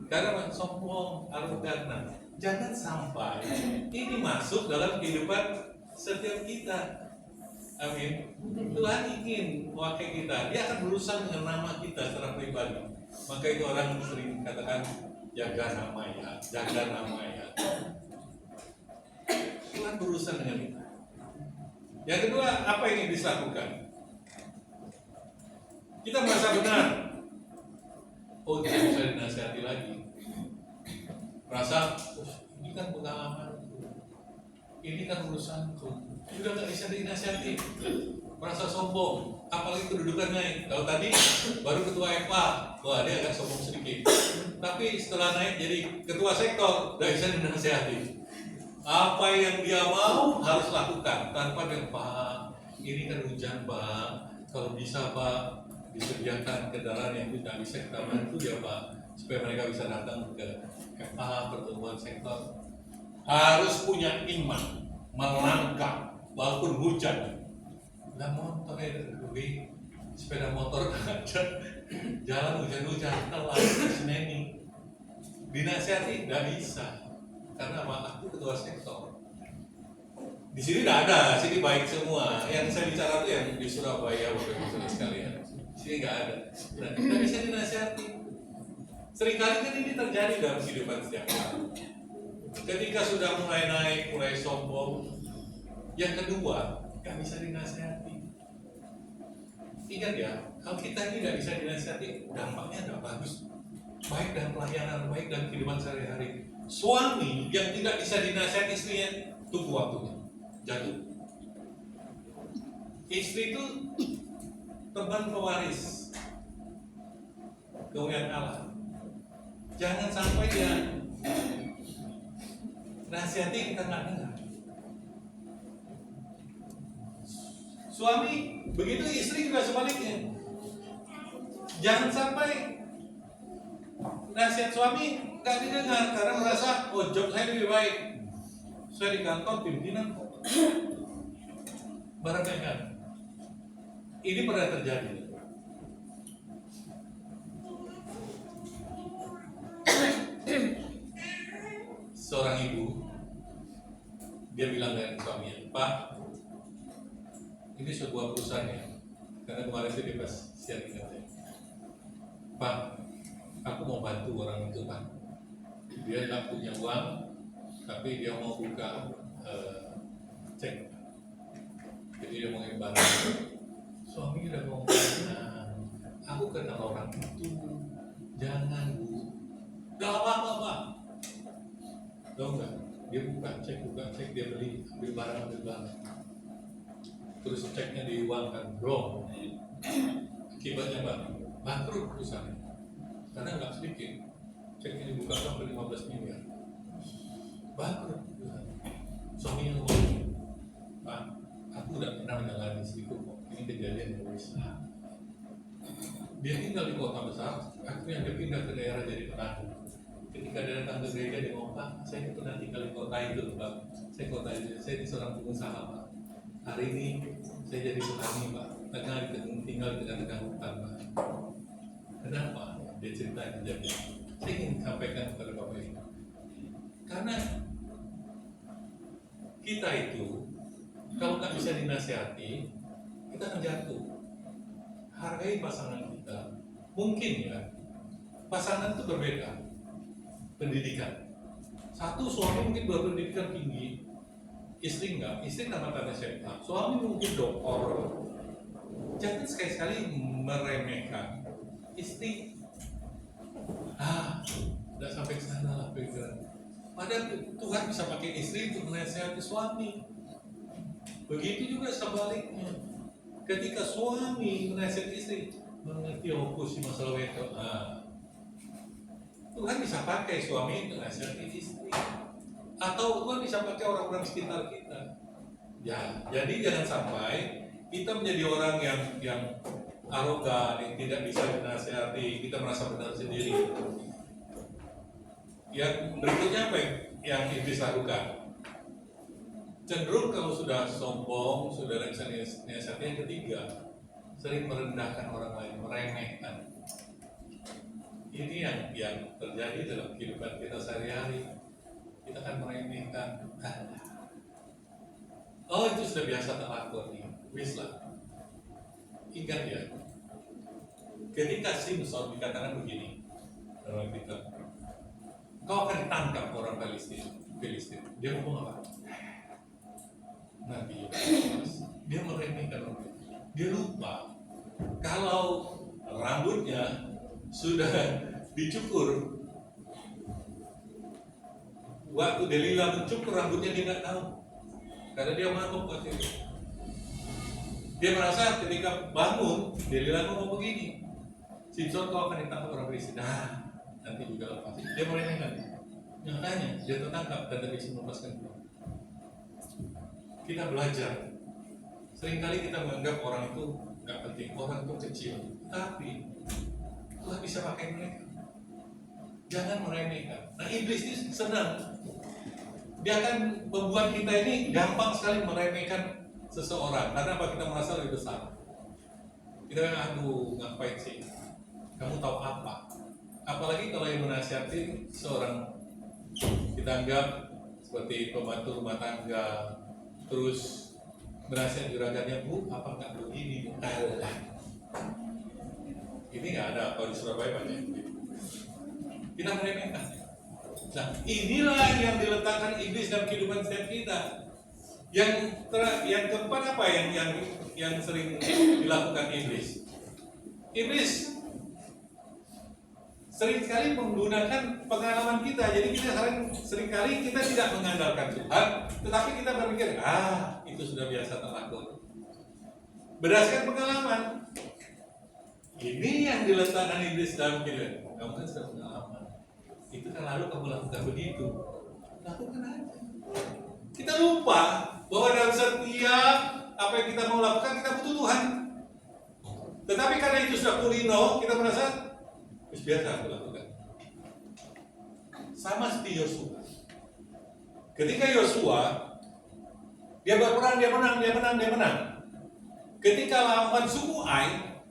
Karena sombong, arogan. Nah, jangan sampai ini masuk dalam kehidupan setiap kita. Amin. Tuhan ingin memakai kita. Dia akan berurusan dengan nama kita secara pribadi. Maka itu orang sering katakan jaga nama ya, jaga nama ya. Tuhan berurusan dengan kita. Yang kedua, apa yang iblis lakukan? Kita merasa benar. Oh, tidak bisa dinasihati lagi. Merasa, ini kan pengalaman. Ini kan urusanku. Sudah nggak bisa dinasihati. Merasa sombong. Apalagi kedudukan naik. Kalau tadi baru ketua FA, wah dia agak sombong sedikit. Tapi setelah naik jadi ketua sektor, nggak bisa dinasihati. Apa yang dia mau harus lakukan tanpa dia, Pak, ini kan hujan Pak, kalau bisa Pak disediakan kendaraan yang tidak bisa kita bantu ya Pak, supaya mereka bisa datang ke FA pertemuan sektor. Harus punya iman, melangkah walaupun hujan. Lah motor ya lebih sepeda motor aja, jalan hujan-hujan, telat keseneni, dinasihati nggak bisa. Karena aku ketua sektor. Di sini tidak ada, sini baik semua. Yang saya bicara itu yang di Surabaya, Bapak Ibu Saudara sekalian. Sini nggak ada. Nah, tidak bisa dinasihati. Seringkali kan ini terjadi dalam kehidupan setiap hari. Ketika sudah mulai naik, mulai sombong, yang kedua nggak bisa dinasihati. Ingat ya, kalau kita ini tidak bisa dinasihati, dampaknya nggak bagus. Baik dalam pelayanan, baik dalam kehidupan sehari-hari. Suami yang tidak bisa dinasihati istrinya, tunggu waktunya, jatuh. Istri itu teman pewaris kemuliaan Allah. Jangan sampai dia nasihati kita nggak dengar. Suami begitu, istri juga sebaliknya. Jangan sampai nasihat suami nggak didengar karena merasa oh job saya lebih baik, saya di kantor pimpinan kok. Barangkali kan ini pernah terjadi. Seorang ibu dia bilang dengan suaminya, Pak, ini sebuah perusahaan ya, karena kemarin itu dia pas siap ingat, Pak, aku mau bantu orang itu Pak. Dia tak punya uang, tapi dia mau buka cek. Jadi dia mau bantu. Suami udah ngomong, aku kenal orang itu, jangan Bu. Gak apa-apa Pak. Tahu nggak? Dia buka cek, dia beli, ambil barang. terus ceknya diuangkan, belum. Akibatnya apa? Bangkrut perusahaan. Karena nggak sedikit, ceknya dibuka sampai 15 miliar. Bangkrut perusahaan. Suaminya ngomong, Pak, aku udah pernah menjalani sedikit kok. Ini kejadian yang besar. Dia tinggal di kota besar, akhirnya dia pindah ke daerah jadi petani. Ketika dia datang ke gereja, dia ngomong, Pak, saya pernah tinggal di kota itu, Pak. Saya seorang pengusaha, Pak. Hari ini saya jadi petani, Pak. Tinggal di tengah-tengah hutan, Pak. Kenapa? Dia cerita kejadian. Saya ingin sampaikan kepada Bapak Ibu. Karena kita itu, kalau nggak bisa dinasihati, kita akan jatuh. Hargai pasangan kita. Mungkin ya, pasangan itu berbeda pendidikan. Satu suami mungkin berpendidikan tinggi, istri enggak. Istri tamat SMA, suami mungkin doktor. Jangan sekali-sekali meremehkan istri. Tidak sampai ke sana lah pikiran. Padahal Tuhan bisa pakai istri untuk menasihati suami. Begitu juga sebaliknya. Ketika suami menasihati istri, mengerti fokus di masalah itu. Tuhan bisa pakai suami untuk menasihati istri. Atau Tuhan bisa pakai orang-orang sekitar kita. Ya, jadi jangan sampai kita menjadi orang yang arogan, yang tidak bisa dinasihati, kita merasa benar sendiri. Yang berikutnya apa yang iblis lakukan? Cenderung kalau sudah sombong, sudah tidak bisa dinasihati. Yang ketiga, sering merendahkan orang lain, meremehkan. Ini yang terjadi dalam kehidupan kita sehari-hari. Kita akan meremehkan. Oh, itu sudah biasa tak lakon nih. Wislah. Ingat ya, ketika Simpson dikatakan begini dalam kitab, kau akan ditangkap orang Filistin. Dia ngomong apa? Nanti dia meremehkan orang. Dia lupa kalau rambutnya sudah dicukur. Waktu Delila mencukur rambutnya dia nggak tahu, karena dia mabuk waktu itu. Dia merasa ketika bangun, Delila ngomong begini, Simpson kau akan ditangkap orang Filistin. Nanti juga lepas. Dia meremehkan. Nyatanya dia tertangkap dan tidak bisa melepaskan dia. Kita belajar. Seringkali kita menganggap orang itu nggak penting, orang itu kecil. Tapi Tuhan bisa pakai mereka. Jangan meremehkan. Nah, iblis ini senang. Dia akan membuat kita ini gampang sekali meremehkan seseorang. Karena apa? Kita merasa lebih besar. Kita bilang, aduh, ngapain sih? Kamu tahu apa? Apalagi kalau yang menasihati seorang, kita anggap seperti pembantu rumah tangga, terus menasihati juragannya, Bu, apa nggak begini? Ini nggak ada, kalau di Surabaya banyak. Kita meremehkan. Nah, inilah yang diletakkan iblis dalam kehidupan setiap kita. Yang keempat apa yang sering dilakukan iblis? Iblis sering sekali menggunakan pengalaman kita. Jadi kita sering kali kita tidak mengandalkan Tuhan, tetapi kita berpikir, itu sudah biasa terlaku. Berdasarkan pengalaman. Ini yang diletakkan iblis dalam kehidupan. Kamu kan sudah pengalaman. Itu kan lalu kamu lakukan begitu. Lakukan aja. Kita lupa bahwa dalam setiap apa yang kita mau lakukan kita butuh Tuhan. Tetapi karena itu sudah kulino, kita merasa biasa aku lakukan. Sama seperti Yosua. Ketika Yosua dia berperang, dia menang. Ketika lawan suku Ai,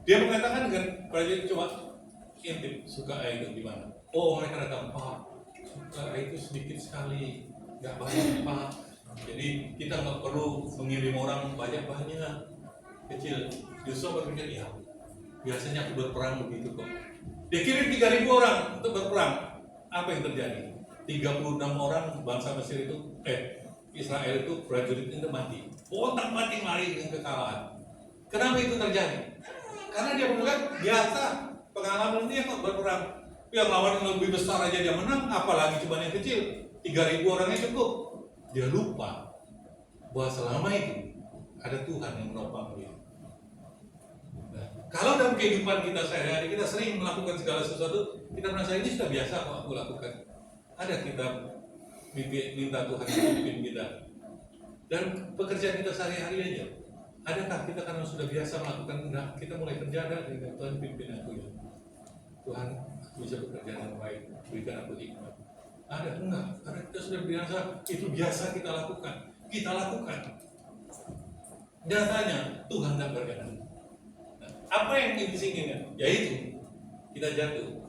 dia mengatakan dengan prajurit, coba intip suka Ai itu gimana? Oh, mereka datang, Pak, suka Ai itu sedikit sekali, nggak banyak, Pak. Jadi kita nggak perlu mengirim orang banyak-banyak, kecil. Yosua berpikir, ya biasanya aku berperang begitu kok. Dia kirim 3.000 orang untuk berperang. Apa yang terjadi? 36 orang bangsa Mesir itu, Israel itu prajurit itu mati. Otak mati lari dengan kekalahan. Kenapa itu terjadi? Karena dia menganggap biasa pengalaman dia kok berperang. Yang lawan yang lebih besar aja dia menang, apalagi cuma yang kecil. 3.000 orangnya cukup. Dia lupa bahwa selama itu ada Tuhan yang menopang dia. Nah, kalau dalam kehidupan kita sehari-hari kita sering melakukan segala sesuatu, kita merasa ini sudah biasa kok aku lakukan. Ada kita minta Tuhan pimpin kita. Dan pekerjaan kita sehari-hari aja. Adakah kita karena sudah biasa melakukan, enggak, kita mulai kerja ada Tuhan pimpin aku ya. Tuhan bisa bekerja dengan baik, berikan aku hikmat. Ada enggak? Karena kita sudah biasa, itu biasa kita lakukan. Kita lakukan. Nyatanya Tuhan tidak berkenan. Nah, apa yang iblis inginkan? Yaitu kita jatuh,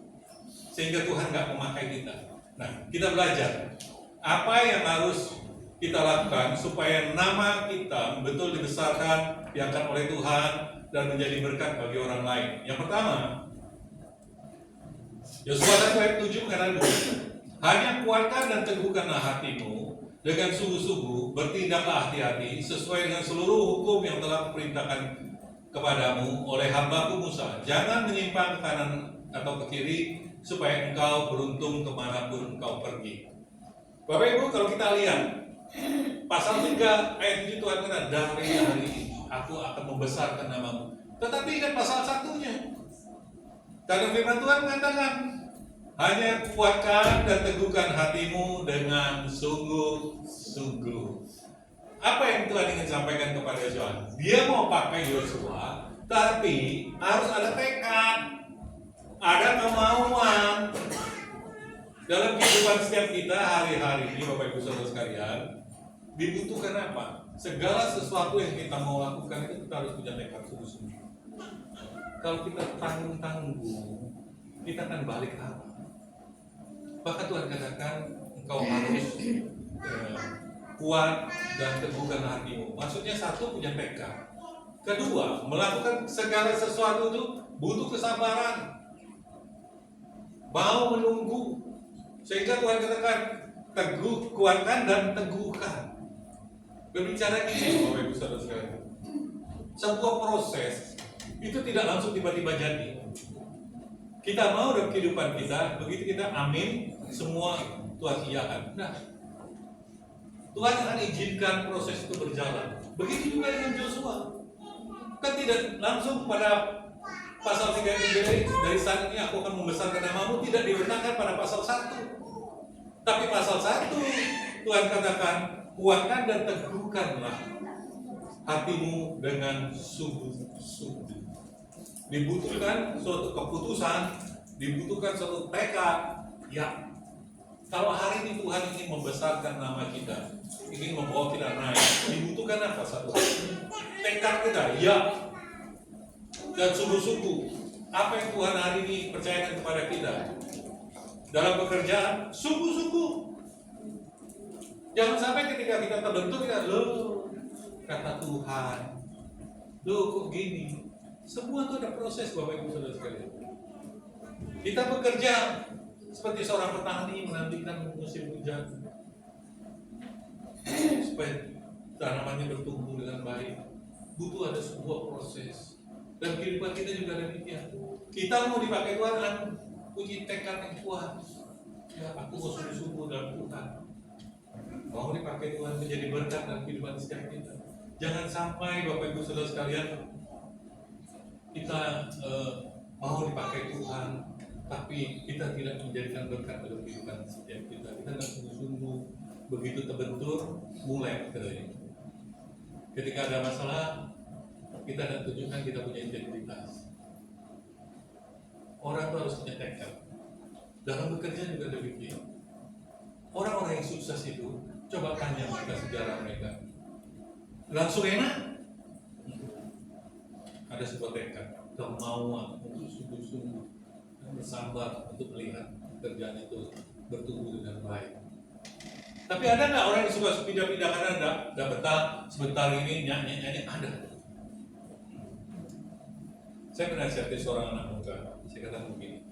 sehingga Tuhan nggak memakai kita. Nah, kita belajar apa yang harus kita lakukan supaya nama kita betul dibesarkan, diangkat oleh Tuhan dan menjadi berkat bagi orang lain. Yang pertama, Yosua 1 ayat 7 mengatakan, hanya kuatkan dan teguhkanlah hatimu dengan sungguh-sungguh, bertindaklah hati-hati sesuai dengan seluruh hukum yang telah kuperintahkan kepadamu oleh hambaku Musa. Jangan menyimpang ke kanan atau ke kiri, supaya engkau beruntung kemanapun engkau pergi. Bapak Ibu, kalau kita lihat pasal 3 ayat 7 Tuhan kata, dari hari ini aku akan membesarkan namamu. Tetapi ingat pasal 1-nya. Karena firman Tuhan mengatakan, hanya kuatkan dan teguhkan hatimu dengan sungguh-sungguh. Apa yang Tuhan ingin sampaikan kepada Yosua? Dia mau pakai Yosua, tapi harus ada tekad, ada kemauan. Dalam kehidupan setiap kita hari-hari ini, Bapak Ibu Saudara sekalian, dibutuhkan apa? Segala sesuatu yang kita mau lakukan itu kita harus punya tekad sungguh-sungguh. Kalau kita tanggung-tanggung, kita akan balik arah. Bahkan Tuhan katakan, engkau harus kuat dan teguhkan hatimu. Maksudnya satu, punya tekad. Kedua, melakukan segala sesuatu itu butuh kesabaran. Mau menunggu. Sehingga Tuhan katakan, teguh, kuatkan dan teguhkan. Berbicara ini, Bapak Ibu Saudara sekalian, sebuah proses itu tidak langsung tiba-tiba jadi. Kita mau dalam kehidupan kita, begitu kita amin, semua Tuhan iyakan. Nah, Tuhan akan izinkan proses itu berjalan. Begitu juga dengan Yosua. Kan tidak langsung pada pasal 3 ini, dari saat ini aku akan membesarkan namamu, tidak dibenarkan pada pasal 1. Tapi pasal 1 Tuhan katakan, kuatkan dan teguhkanlah hatimu dengan sungguh-sungguh. Dibutuhkan suatu keputusan, dibutuhkan suatu tekad. Ya, kalau hari ini Tuhan ingin membesarkan nama kita, ingin membawa kita naik, dibutuhkan apa? Satu tekad kita, ya, dan sungguh-sungguh. Apa yang Tuhan hari ini percayakan kepada kita dalam pekerjaan, sungguh-sungguh. Jangan sampai ketika kita terbentuk, kita, loh, kata Tuhan, loh kok gini. Semua itu ada proses, Bapak Ibu Saudara sekalian. Kita bekerja seperti seorang petani menantikan musim hujan supaya tanamannya bertumbuh dengan baik. Butuh ada sebuah proses. Dan kehidupan kita juga demikian. Kita mau dipakai Tuhan, puji tekad yang kuat. Ya, aku mau sungguh-sungguh dalam Tuhan. Mau dipakai Tuhan menjadi berkat dalam kehidupan setiap kita. Jangan sampai Bapak Ibu Saudara sekalian, kita mau dipakai Tuhan, tapi kita tidak menjadikan berkat dalam kehidupan setiap kita. Kita tidak sungguh-sungguh, begitu terbentur, mulai kerja. Ketika ada masalah, kita tidak tunjukkan kita punya integritas. Orang itu harus punya tekad. Dalam bekerja juga demikian. Orang-orang yang sukses itu, coba tanya mereka sejarah mereka. Langsung enak? Ada sebuah tekad, kemauan untuk sungguh-sungguh dan bersabar untuk melihat kerjaan itu bertumbuh dengan baik. Tapi ada nggak orang yang suka pindah-pindah karena ada betah sebentar ini nyanyi-nyanyi? Ada. Saya pernah nasihati seorang anak muda, saya katakan begini,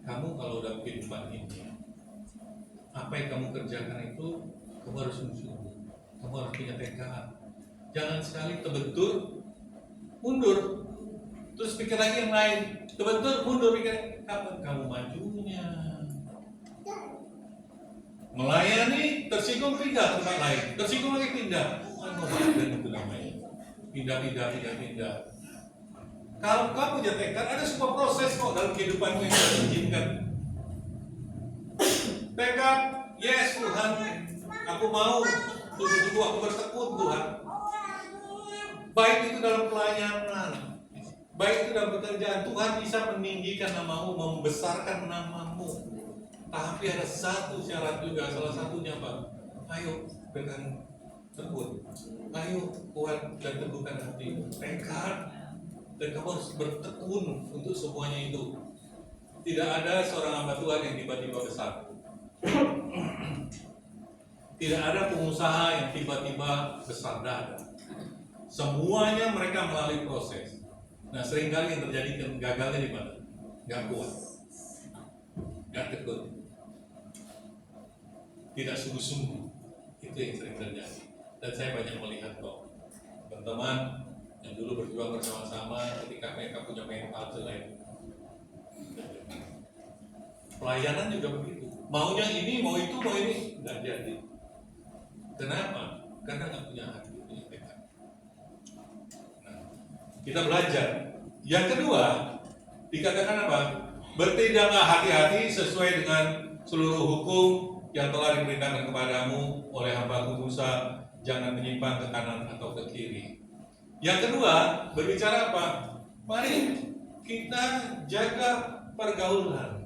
kamu kalau dalam kehidupan ini, apa yang kamu kerjakan itu, kamu harus sungguh-sungguh, kamu harus punya tekad. Jangan sekali terbentur, mundur, terus pikir lagi yang lain, terbentur, mundur, pikir kapan kamu majunya. Melayani, tersinggung pindah ke tempat lain, tersinggung lagi pindah. Nomaden itu namanya. Pindah. Kalau kamu punya tekad, ada sebuah proses kok dalam kehidupanmu yang Tuhan izinkan. Tekad, yes Tuhan, aku mau, sungguh-sungguh aku bertekun Tuhan. Baik itu dalam pelayanan, baik itu dalam pekerjaan, Tuhan bisa meninggikan namamu, membesarkan namamu. Tapi ada satu syarat juga, salah satunya Pak. Ayo dengan tekun, ayo kuat dan teguhkan hati, tekad, dan kamu harus bertekun untuk semuanya itu. Tidak ada seorang hamba Tuhan yang tiba-tiba besar. Tidak ada pengusaha yang tiba-tiba besar, tidak ada. Semuanya mereka melalui proses. Nah, seringkali yang terjadi gagalnya di mana? Gak kuat, gak tekun, tidak sungguh-sungguh. Itu yang sering terjadi. Dan saya banyak melihat kok teman-teman yang dulu berjuang bersama-sama ketika mereka punya mental jelek. Pelayanan juga begitu. Maunya ini, mau itu, mau ini, nggak jadi. Kenapa? Karena nggak punya hati, punya tekad. Nah, kita belajar. Yang kedua, dikatakan apa? Bertindaklah hati-hati sesuai dengan seluruh hukum yang telah diperintahkan kepadamu oleh hamba-Ku Musa, jangan menyimpang ke kanan atau ke kiri. Yang kedua, berbicara apa? Mari kita jaga pergaulan.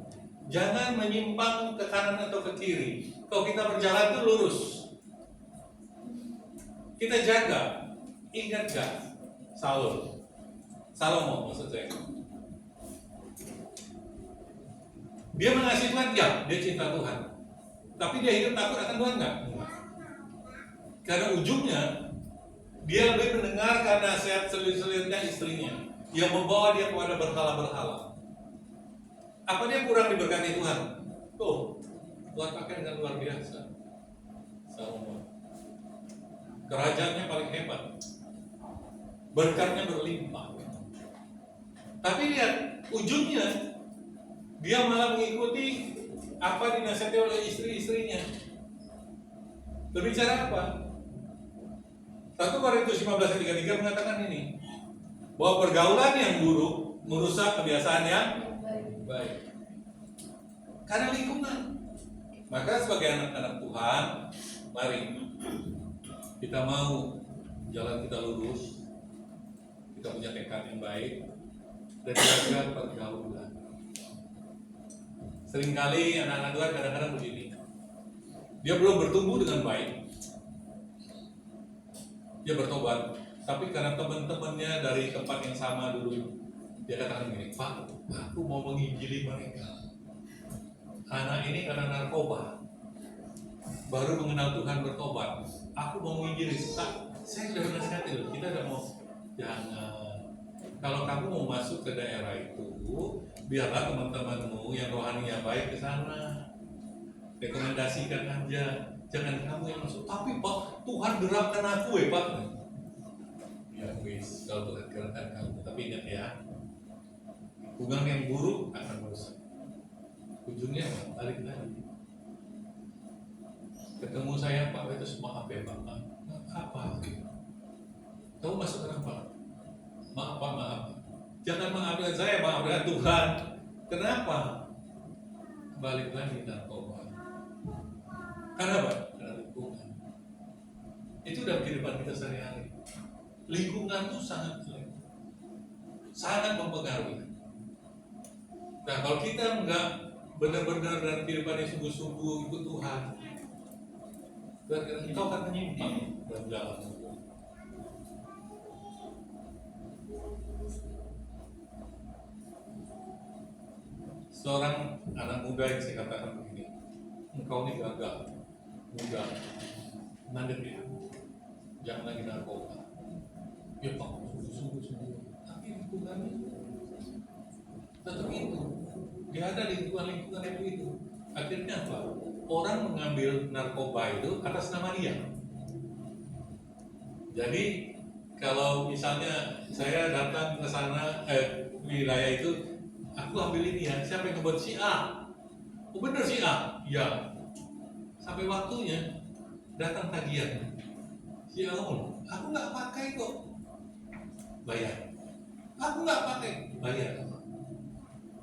Jangan menyimpang ke kanan atau ke kiri. Kalau kita berjalan itu lurus. Kita jaga. Ingat gak? Salomo maksud saya. Dia mengasihi Tuhan, ya, dia cinta Tuhan. Tapi dia hidup takut akan Tuhan nggak? Karena ujungnya dia lebih mendengarkan nasihat selir-selirnya istrinya yang membawa dia kepada berhala-berhala. Apa dia kurang diberkati Tuhan? Tuh, Tuhan pakai dengan luar biasa. Salomo. Kerajaannya paling hebat, berkatnya berlimpah. Tapi lihat ujungnya dia malah mengikuti apa dinasihati oleh istri-istrinya. Berbicara apa? 1 Korintus 15 ayat 33 mengatakan ini, bahwa pergaulan yang buruk merusak kebiasaan yang baik. Karena lingkungan. Maka sebagai anak-anak Tuhan, mari kita mau jalan kita lurus, kita punya tekad yang baik, dan jaga pergaulan. Seringkali anak-anak Tuhan kadang-kadang begini, dia belum bertumbuh dengan baik, dia bertobat, tapi karena teman-temannya dari tempat yang sama dulu, dia katakan begini, Pak, aku mau menginjili mereka. Anak ini karena narkoba, baru mengenal Tuhan, bertobat. Aku mau menginjili. Saya sudah menasihati, kita sudah mau, jangan. Kalau kamu mau masuk ke daerah itu, biarlah teman-temanmu yang rohaninya baik ke sana. Rekomendasikan aja. Jangan kamu yang masuk. Tapi Pak, Tuhan gerakkan aku Pak. Ya wis, kalau Tuhan gerakkan kamu. Tapi ingat ya, hubungan yang buruk akan merusak. Ujungnya balik lagi. Ketemu saya Pak, itu maaf ya Pak. Apa? Kamu masuk kenapa? Maaf Pak, maaf. Jangan maafkan saya, maafkan Tuhan. Kenapa? Balik lagi narkoba. Karena apa? Karena lingkungan. Itu dalam kehidupan kita sehari-hari. Lingkungan itu sangat mempengaruhi. Nah, kalau kita enggak benar-benar dalam kehidupan yang sungguh-sungguh ikut Tuhan, berarti engkau akan menyimpang dalam jalan. Seorang anak muda yang saya katakan begini, engkau ini gagal, muda, mandek ya, jangan lagi narkoba. Ya Pak, sungguh-sungguh, tapi lingkungannya tetap itu. Dia ada lingkungan yang begitu. Akhirnya apa? Orang mengambil narkoba itu atas nama dia. Jadi kalau misalnya saya datang ke sana, wilayah itu, aku ambil ini ya, siapa yang ngebuat si A? Oh bener si A? Ya. Sampai waktunya datang tagihan. Si Aul, aku nggak pakai kok. Bayar. Aku nggak pakai. Bayar.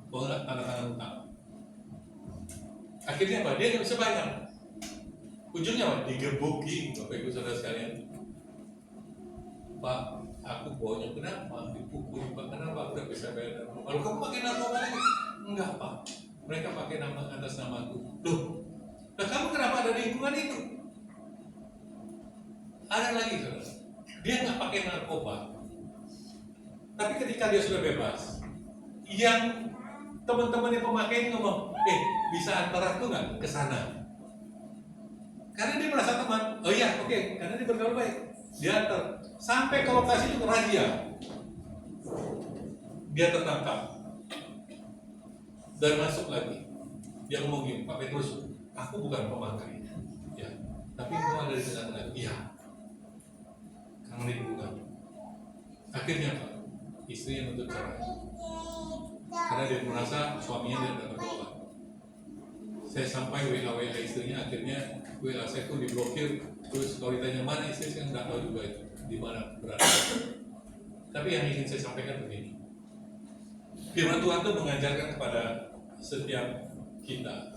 Kalau nggak tanda tangan utang. Akhirnya apa? Dia nggak bisa bayar. Ujungnya apa? Digebuki, Bapak Ibu Saudara sekalian. Pak, aku bawanya kenapa? Dipukul, Pak, kenapa? Aku nggak bisa bayar. Lalu kamu pakai narkoba lagi? Enggak, Pak. Mereka pakai nama atas namaku. Loh, nah kamu kenapa ada di lingkungan itu? Ada lagi, saudara. Dia nggak pakai narkoba. Tapi ketika dia sudah bebas, yang teman-teman yang pemakai ini ngomong, bisa antar aku nggak ke sana? Karena dia merasa teman. Oh iya, oke. Karena dia bergaul baik. Dia antar sampai ke lokasi itu razia. Dia tertangkap dan masuk lagi. Dia ngomong gini, Pak Petrus, aku bukan pemakai, ya, tapi kamu ada di tengah-tengah. Iya, kamu ini bukan. Akhirnya Pak, istrinya menuntut cerai karena dia merasa suaminya tidak bertobat. Saya sampai WA istrinya, akhirnya WA saya itu diblokir. Terus kalau ditanya mana istri, saya nggak tahu juga itu di mana berada. Tapi yang ingin saya sampaikan begini, firman Tuhan itu mengajarkan kepada setiap kita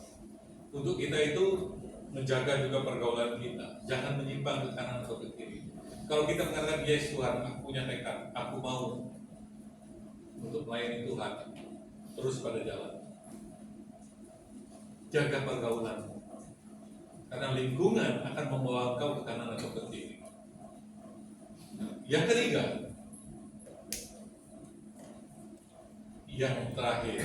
untuk kita itu menjaga juga pergaulan kita, jangan menyimpang ke kanan atau ke kiri. Kalau kita mengatakan yes Tuhan, aku punya tekad, aku mau untuk melayani Tuhan, terus pada jalan. Jaga pergaulan, karena lingkungan akan membawa kau ke kanan atau ke kiri. Yang ketiga, yang terakhir,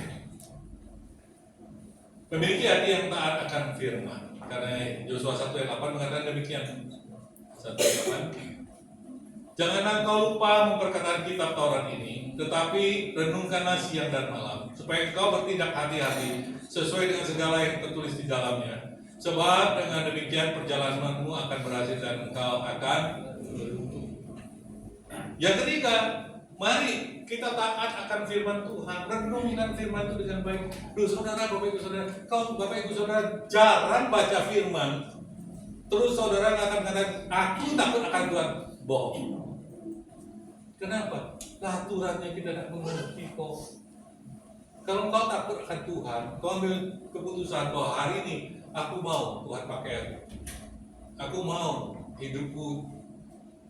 memiliki hati yang taat akan firman. Karena Yosua 1 ayat 8 mengatakan demikian. 1 ayat 8. Janganlah kau lupa memperkatakan kitab Taurat ini, tetapi renungkanlah siang dan malam, supaya kau bertindak hati-hati sesuai dengan segala yang tertulis di dalamnya. Sebab dengan demikian perjalananmu akan berhasil dan engkau akan beruntung. Yang ketiga, mari kita taat akan firman Tuhan, renungkan firman itu dengan baik. Duh saudara, Bapak Ibu Saudara, kalau Bapak Ibu Saudara jarang baca firman, terus saudara akan katakan, aku takut akan Tuhan, bohong. Kenapa? Aturannya kita tidak mengerti kok. Kalau kau takut akan Tuhan, kau ambil keputusan bahwa hari ini aku mau Tuhan pakai aku. Aku mau hidupku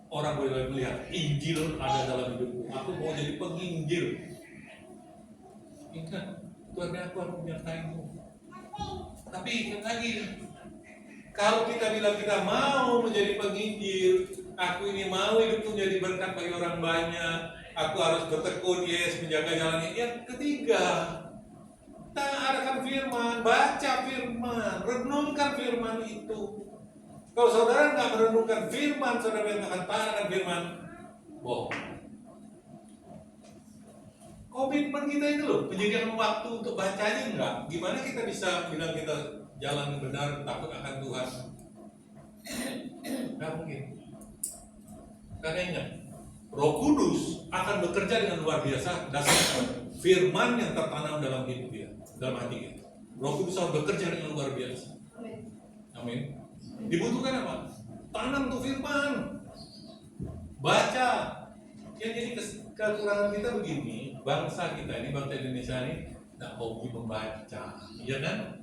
orang boleh melihat Injil ada dalam hidupku. Aku mau jadi penginjil. Ingat, Tuhan aku akan menyertaimu. Tapi ingat lagi, kalau kita bilang kita mau menjadi penginjil, aku ini mau hidupku menjadi berkat bagi orang banyak, aku harus bertekun, yes, menjaga jalannya. Yang ketiga, taatkan firman, baca firman, renungkan firman itu. Kalau saudara nggak merenungkan firman, saudara yang akan taatkan firman, bohong. Komitmen kita itu loh, menyediakan waktu untuk bacanya enggak. Gimana kita bisa bilang kita jalan yang benar, takut akan Tuhan? Nggak mungkin. Karena ingat, Roh Kudus akan bekerja dengan luar biasa dasar firman yang tertanam dalam hidup dia, dalam hati kita. Roh Kudus akan bekerja dengan luar biasa. Amin. Dibutuhkan apa? Tanam tuh firman, baca. Yang jadi kekurangan kita begini, bangsa kita ini, bangsa Indonesia ini tidak hobi membaca, iya kan?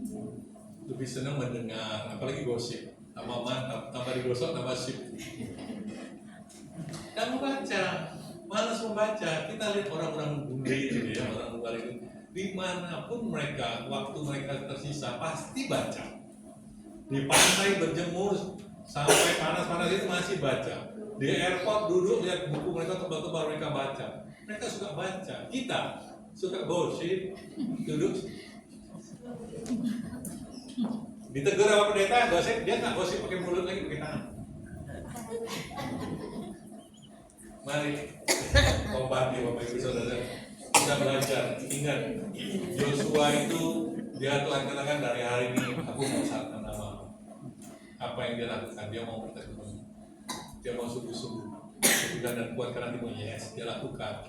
Lebih senang mendengar, apalagi gosip. Tambah mantap, tambah digosok, tambah sip. Kamu baca, malas membaca. Kita lihat orang-orang bunda itu ya, orang luar itu, dimanapun mereka, waktu mereka tersisa pasti baca. Di pantai berjemur sampai panas-panas itu masih baca. Di airport duduk lihat buku mereka tebal-tebal, mereka baca. Mereka suka baca. Kita suka gosip, duduk. Ditegur sama pendeta, gosip, dia nggak gosip pakai mulut lagi, pakai tangan. Mari kompati Bapak Ibu Saudara, kita belajar. Ingat, Yosua itu dia Tuhan katakan dari hari ini aku mau satakan nama. Apa yang dia lakukan, dia mau bertekun, dia mau sungguh-sungguh, teguh dan kuat karena dia mau yes, dia lakukan.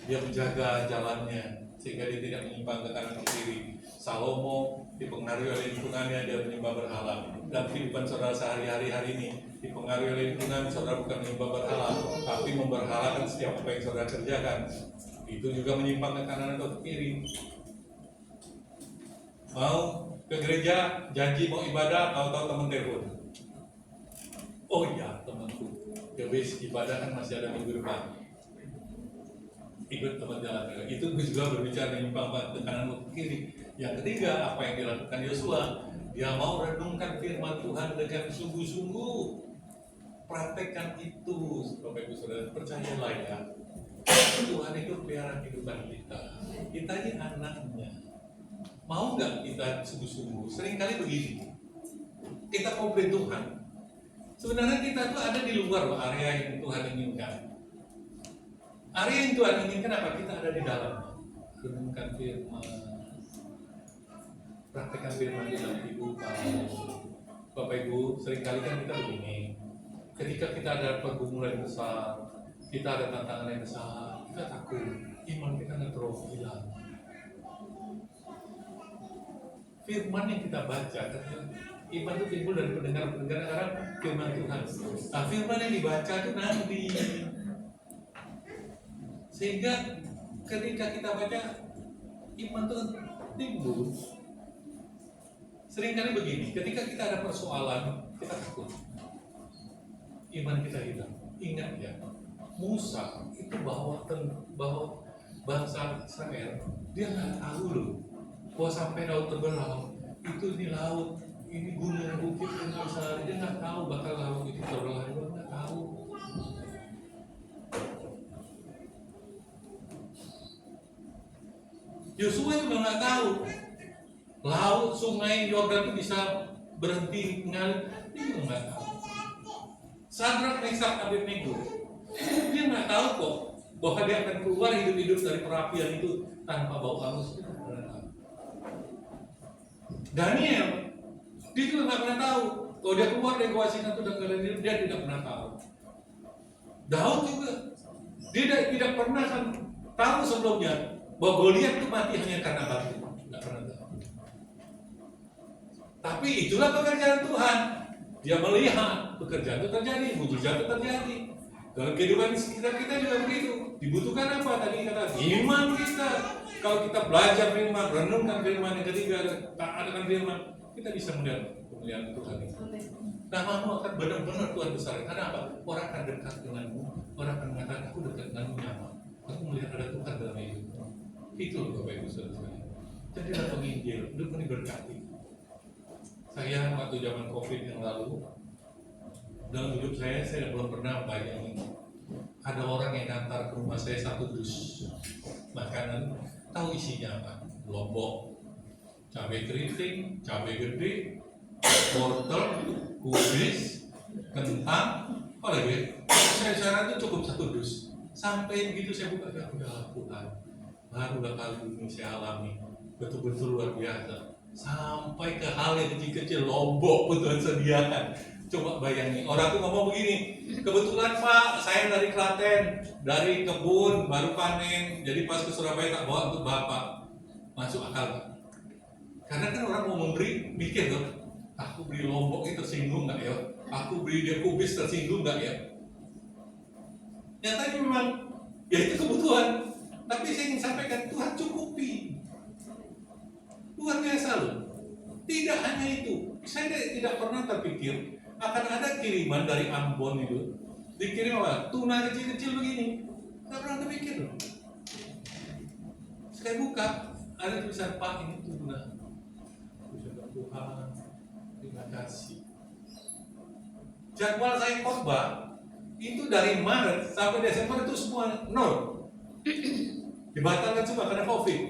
Dia menjaga jalannya sehingga dia tidak menyimpang ke kanan ke kiri. Salomo dipengaruhi oleh lingkungannya, dia menyembah berhala. Dan kehidupan saudara sehari-hari hari ini dipengaruhi oleh lingkungan, saudara bukan menyembah berhala, tapi memberhalakan setiap apa yang saudara kerjakan. Itu juga menyimpang ke kanan atau ke kiri. Mau ke gereja, janji mau ibadah, tahu-tahu teman telepon. Oh iya temanku, habis ibadah kan masih ada minggu depan. Ikut teman jalan, itu juga berbicara menyimpang ke kanan atau ke kiri. Yang ketiga, apa yang dilakukan Yosua, dia mau renungkan firman Tuhan dengan sungguh-sungguh. Praktekkan itu, Bapak Ibu Saudara, percayalah ya. Tuhan itu pelihara kehidupan kita. Kita ini anaknya. Mau nggak kita sungguh-sungguh? Seringkali begini, kita komplain Tuhan. Sebenarnya kita tuh ada di luar area yang Tuhan inginkan. Area yang Tuhan inginkan apa? Kita ada di dalam. Renungkan firman, praktekkan firman dalam kehidupan. Bapak Ibu, seringkali kan kita begini. Ketika kita ada pergumulan besar, kita ada tantangan yang besar, kita takut, iman kita nggak hilang. Firman yang kita baca, iman itu timbul dari pendengar-pendengar karena firman Tuhan. Nah, firman yang dibaca itu nanti, sehingga ketika kita baca, iman itu timbul. Seringkali begini, ketika kita ada persoalan, kita takut, iman kita hilang. Ingat ya, Musa itu bawa bangsa Israel, dia nggak tahu loh, bahwa sampai laut terbelah, itu di laut, ini gunung bukit yang besar, dia nggak tahu bakal laut itu terbelah, dia nggak tahu. Yosua juga nggak tahu, laut, sungai Yordan itu bisa berhenti mengalir, dia juga nggak tahu. Sadrak, Meshak, Abednego, dia nggak tahu kok bahwa dia akan keluar hidup-hidup dari perapian itu tanpa bau hangus. Itu nggak pernah tahu. Daniel, dia juga nggak pernah tahu kalau dia keluar dari gua Sinai itu dan hidup, dia tidak pernah tahu. Daud juga, dia tidak pernah kan tahu sebelumnya bahwa Goliat itu mati hanya karena batu, nggak pernah tahu. Tapi itulah pekerjaan Tuhan. Dia melihat pekerjaan itu terjadi, mujizat itu terjadi. Dalam kehidupan sekitar kita juga begitu. Dibutuhkan apa tadi kata? Iman kita. Kalau kita belajar firman, renungkan firman, yang ketiga taatkan firman, kita bisa melihat kemuliaan Tuhan itu. Namamu akan benar-benar Tuhan besar. Karena apa? Orang akan dekat denganmu. Orang akan mengatakan aku dekat denganmu nyaman. Aku melihat ada Tuhan dalam hidupmu. Itu Bapak Ibu Saudara. Jadilah penginjil, hidup ini berkati. Saya waktu zaman COVID yang lalu, dalam hidup saya belum pernah bayangin ada orang yang ngantar ke rumah saya 1 dus makanan. Tahu isinya apa? Lombok, cabai keriting, cabai gede, wortel, kubis, kentang, apa lagi? Saya itu cukup 1 dus. Sampai begitu saya buka, ya udah Tuhan, barulah kali ini saya alami betul-betul luar biasa. Sampai ke hal yang kecil-kecil, Lombok pun Tuhan sediakan. Coba bayangin, orang tuh ngomong begini, kebetulan Pak, saya dari Klaten, dari kebun, baru panen, jadi pas ke Surabaya tak bawa untuk Bapak. Masuk akal Pak? Karena kan orang mau memberi, mikir tuh, aku beli Lombok itu tersinggung nggak ya? Aku beli dia kubis tersinggung nggak ya? Nyatanya memang, ya itu kebutuhan. Tapi saya ingin sampaikan, Tuhan cukupi. Luar biasa loh. Tidak hanya itu, saya tidak pernah terpikir akan ada kiriman dari Ambon itu. Dikirim apa? Tuna kecil-kecil begini. Tidak pernah terpikir loh. Saya buka, ada tulisan Pak ini tuna. Tuhan, terima kasih. Jadwal saya khotbah itu dari Maret sampai Desember itu semua nol. Dibatalkan semua karena COVID.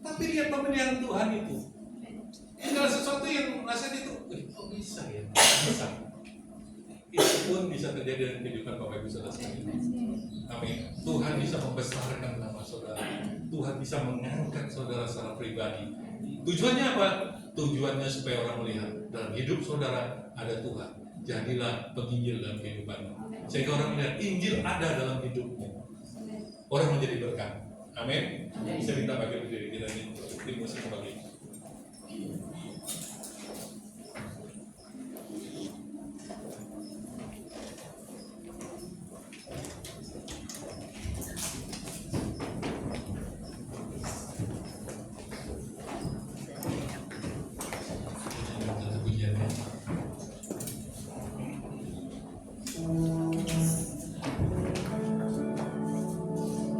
Tapi lihat pemilihan Tuhan itu. Segala sesuatu yang rasanya itu, kok bisa ya? Bisa. Itu pun bisa terjadi dalam kehidupan Bapak Ibu Saudara sekalian. Amin. Tuhan bisa membesarkan nama saudara. Tuhan bisa mengangkat saudara secara pribadi. Tujuannya apa? Tujuannya supaya orang melihat dalam hidup saudara ada Tuhan. Jadilah penginjil dalam kehidupanmu. Sehingga orang melihat Injil ada dalam hidupmu. Orang menjadi berkat. Amin. Bisa minta bagi diri kita ini tim musik bagi.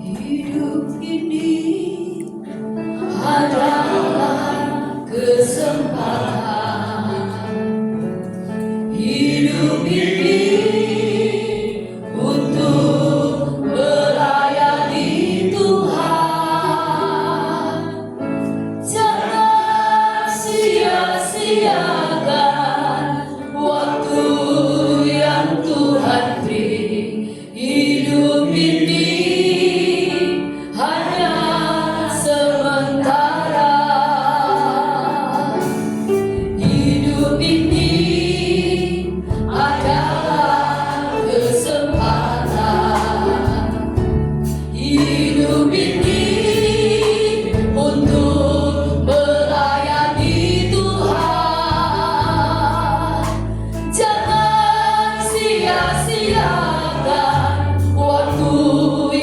Hidup ini adalah kesempatan. Hidup ini untuk melayani Tuhan. Jangan sia-siakan waktu yang Tuhan beri. Hidup ini hanya sementara. Hidup ini adalah kesempatan. Hidup ini untuk melayani Tuhan. Jangan sia-siakan waktu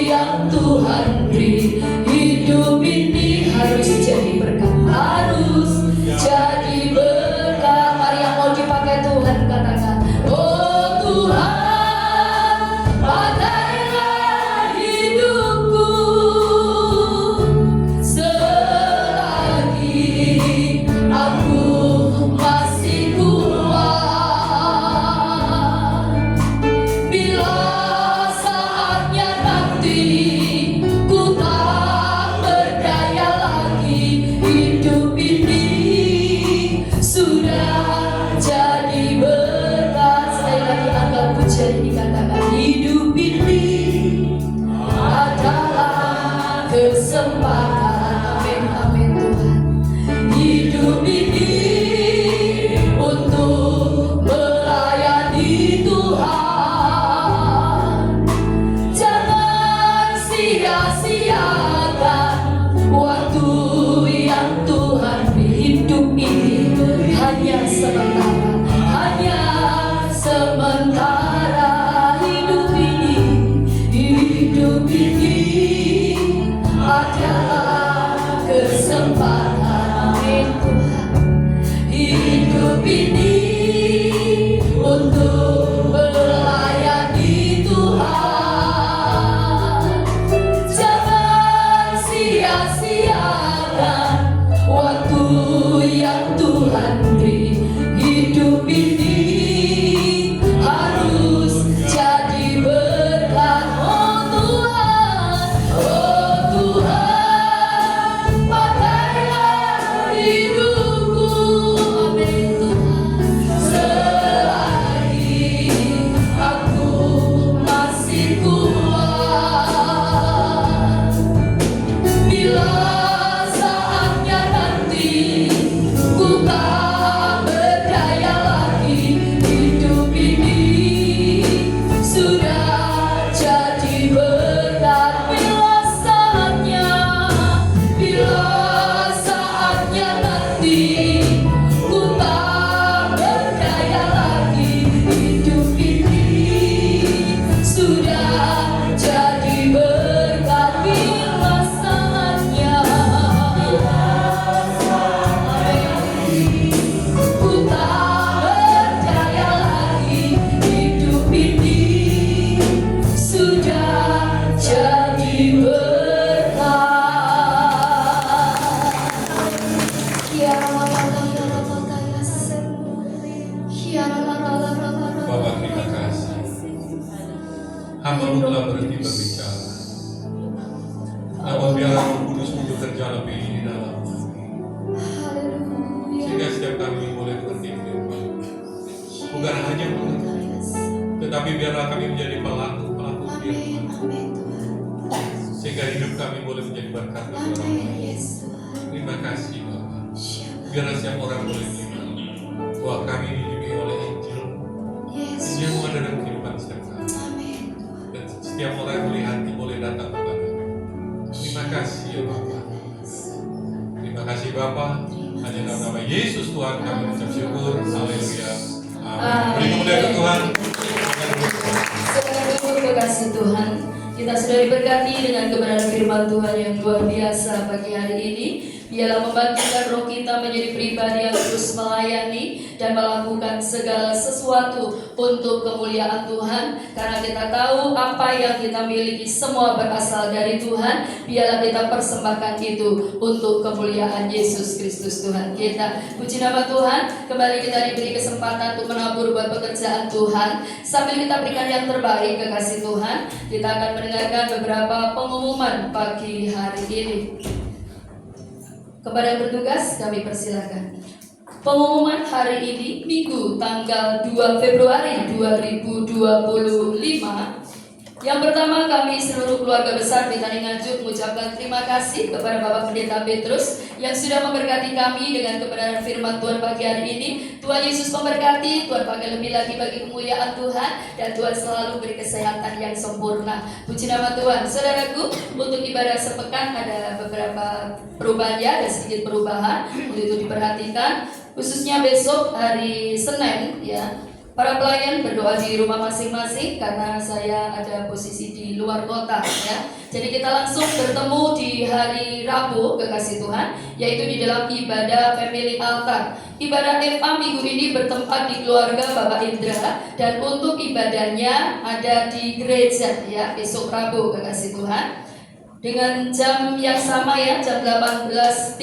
yang Tuhan beri. Hidup ini harus jadi berkat, harus jadi berkat. Mari yang mau dipakai Tuhan katakan, oh Tuhan, pakailah hidupku selagi aku masih kuat. Bila saatnya nanti ku tak berdaya lagi, hidup ini sudah jadi berkat. Sekali lagi anggap pujian ini katakan, hidup ini adalah kesempatan. Amin, amin Tuhan. Hidup ini untuk melayani Tuhan. Jangan sia-siakan waktu yang Tuhan beri. Hidup ini hanya sementara, hanya sementara. Hidup ini adalah kesempatan. Amin Tuhan. Hidup ini untuk melayani Tuhan. Jangan sia-siakan waktu yang Tuhan beri. Hidup ini harus jadi berkat. Oh Tuhan, pakailah hidupku, amin Tuhan, selagi aku masih kuat. Bila saatnya nanti ku tak berdaya lagi, hidup ini sudah jadi berkat. Bila saatnya nanti ku tak berdaya lagi, hidup ini sudah jadi berkat. Bila saatnya ku tak berdaya lagi, hidup ini sudah jadi berkat. Bapak terima kasih. Hamba-Mu telah berhenti berbicara. Namun biarlah Roh Kudus-Mu bekerja lebih di dalam kami. Sehingga setiap kami boleh berhenti firman. Bukan hanya mendengar, tetapi biarlah kami menjadi pelaku-pelaku firman. Sehingga hidup kami boleh menjadi berkat bagi orang lain. Terima kasih Bapak. Biarlah setiap orang boleh melihat bahwa kami dididik oleh Injil. Injil-Mu ada dalam kehidupan setiap kami. Dan setiap orang yang melihat boleh datang kepada kami. Terima kasih ya Bapa. Terima kasih Bapa. Hanya dalam nama Yesus Tuhan kami mengucap syukur. Haleluya. Amin. Beri kemuliaan ke Tuhan. Terima kasih Tuhan. Kita sudah diberkati dengan kebenaran firman Tuhan yang luar biasa pagi hari ini. Biarlah membangkitkan roh kita menjadi pribadi yang terus melayani dan melakukan segala sesuatu untuk kemuliaan Tuhan. Karena kita tahu apa yang kita miliki semua berasal dari Tuhan. Biarlah kita persembahkan itu untuk kemuliaan Yesus Kristus Tuhan kita. Puji nama Tuhan. Kembali kita diberi kesempatan untuk menabur buat pekerjaan Tuhan. Sambil kita berikan yang terbaik kekasih Tuhan, kita akan mendengarkan beberapa pengumuman pagi hari ini. Kepada yang bertugas kami persilahkan. Pengumuman hari ini Minggu tanggal 2 Februari 2025. Yang pertama, kami seluruh keluarga besar Betani Nganjuk mengucapkan terima kasih kepada Bapak Pendeta Petrus yang sudah memberkati kami dengan kebenaran firman Tuhan pagi hari ini. Tuhan Yesus memberkati, Tuhan pakai lebih lagi bagi kemuliaan Tuhan, dan Tuhan selalu beri kesehatan yang sempurna. Puji nama Tuhan. Saudaraku, untuk ibadah sepekan ada beberapa perubahan, ya, ada sedikit perubahan. Untuk itu diperhatikan, khususnya besok hari Senin, ya. Para pelayan berdoa di rumah masing-masing karena saya ada posisi di luar kota, ya. Jadi kita langsung bertemu di hari Rabu kekasih Tuhan, yaitu di dalam ibadah family altar. Ibadah FA minggu ini bertempat di keluarga Bapak Indra, dan untuk ibadahnya ada di gereja, ya, besok Rabu kekasih Tuhan. Dengan jam yang sama, ya, jam 18.30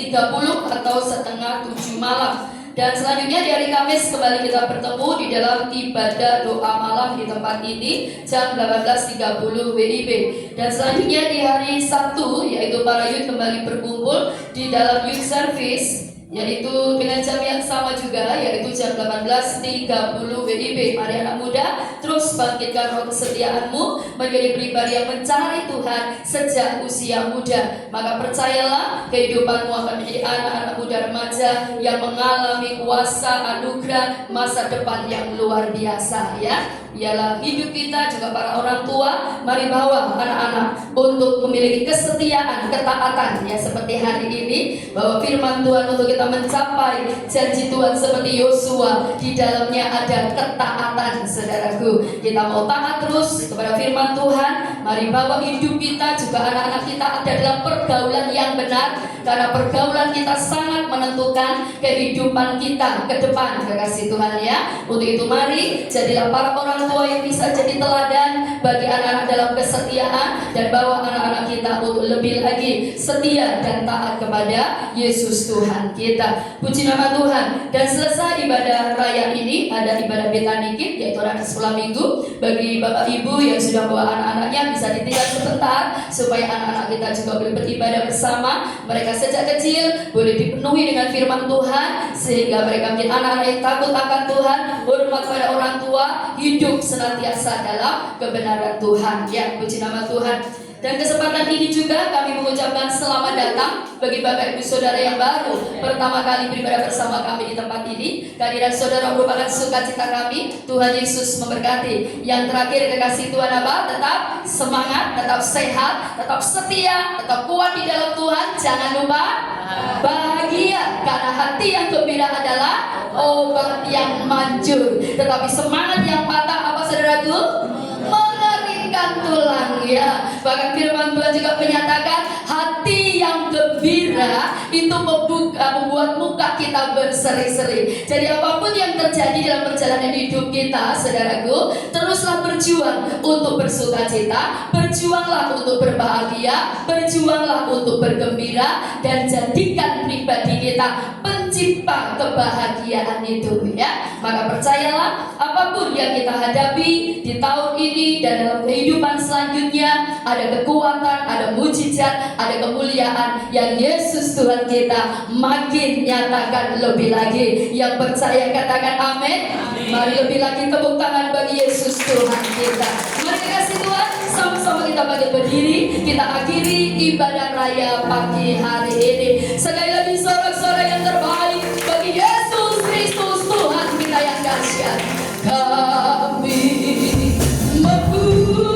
atau setengah 7 malam. Dan selanjutnya di hari Kamis kembali kita bertemu di dalam ibadah doa malam di tempat ini jam 18.30 WIB. Dan selanjutnya di hari Sabtu, yaitu para youth kembali berkumpul di dalam youth service, yaitu dengan jam yang sama juga, yaitu jam 18.30 WIB. Mari anak muda, terus bangkitkan roh kesetiaanmu menjadi pribadi yang mencari Tuhan sejak usia muda. Maka percayalah, kehidupanmu akan menjadi anak-anak muda remaja yang mengalami kuasa anugerah masa depan yang luar biasa, ya. Biarlah hidup kita juga para orang tua, mari bawa anak-anak untuk memiliki kesetiaan, ketaatan, ya, seperti hari ini, bahwa firman Tuhan untuk kita mencapai janji Tuhan seperti Yosua, di dalamnya ada ketaatan, saudaraku. Kita mau taat terus kepada firman Tuhan, mari bawa hidup kita, juga anak-anak kita ada dalam pergaulan yang benar, karena pergaulan kita sangat menentukan kehidupan kita ke depan, kekasih Tuhan, ya. Untuk itu mari jadilah para orang tua yang bisa jadi teladan bagi anak-anak dalam kesetiaan, dan bawa anak-anak kita untuk lebih lagi setia dan taat kepada Yesus Tuhan kita. Puji nama Tuhan. Dan selesai ibadah raya ini ada ibadah Betani Kid, yaitu anak sekolah minggu. Bagi bapak ibu yang sudah bawa anak-anaknya bisa ditinggal sebentar supaya anak-anak kita juga boleh beribadah bersama. Mereka sejak kecil boleh dipenuhi dengan firman Tuhan sehingga mereka menjadi anak-anak yang takut akan Tuhan, hormat pada orang tua, hidup senantiasa dalam kebenaran Tuhan, ya. Puji nama Tuhan. Dan kesempatan ini juga kami mengucapkan selamat datang bagi Bapak Ibu Saudara yang baru pertama kali beribadah bersama kami di tempat ini. Kehadiran saudara merupakan sukacita kami. Tuhan Yesus memberkati. Yang terakhir, kekasih Tuhan apa? Tetap semangat, tetap sehat, tetap setia, tetap kuat di dalam Tuhan. Jangan lupa bahagia, karena hati yang gembira adalah obat yang manjur. Tetapi semangat yang patah apa, saudaraku? Mengeringkan tulang, ya. Bahkan firman Tuhan juga menyatakan hati yang gembira itu membuat muka kita berseri-seri. Jadi apapun yang terjadi dalam perjalanan hidup kita, saudaraku, teruslah berjuang untuk bersukacita, berjuanglah untuk berbahagia, berjuanglah untuk bergembira, dan jadikan pribadi kita pencipta kebahagiaan itu, ya. Maka percayalah, apapun yang kita hadapi di tahun ini dan dalam kehidupan selanjutnya, ada kekuatan, ada mujizat, ada kemuliaan yang Yesus Tuhan kita makin nyatakan lebih lagi. Yang percaya katakan amin. Mari lebih lagi tepuk tangan bagi Yesus Tuhan kita. Mari kasih Tuhan, sama-sama kita bangkit berdiri, kita akhiri ibadah raya pagi hari ini. Sekali lagi sorak-sorak yang terbaik bagi Yesus Kristus Tuhan kita yang dahsyat. Kami memuji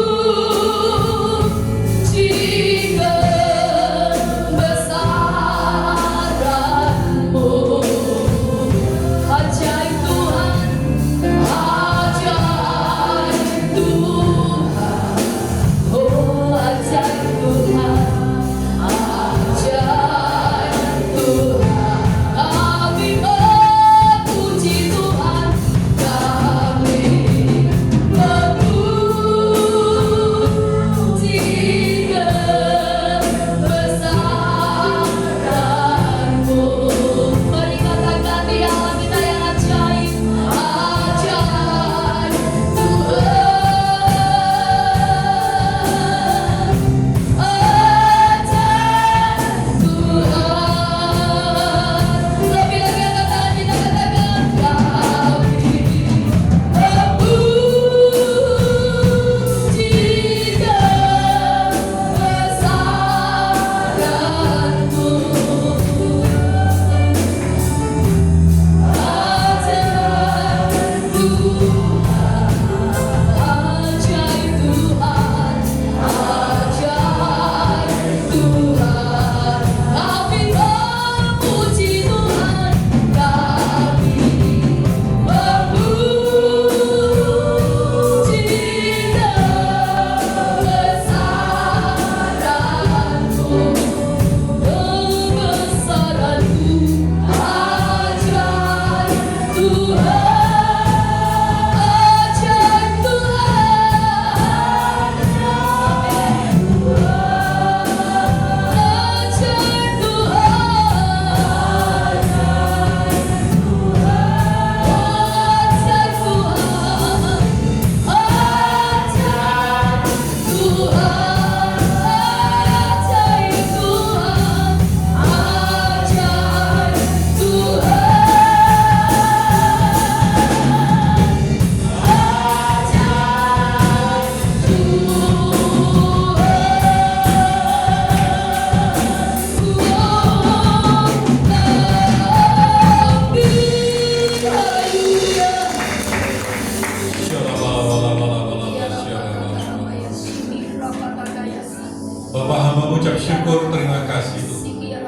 kasih Tuhan.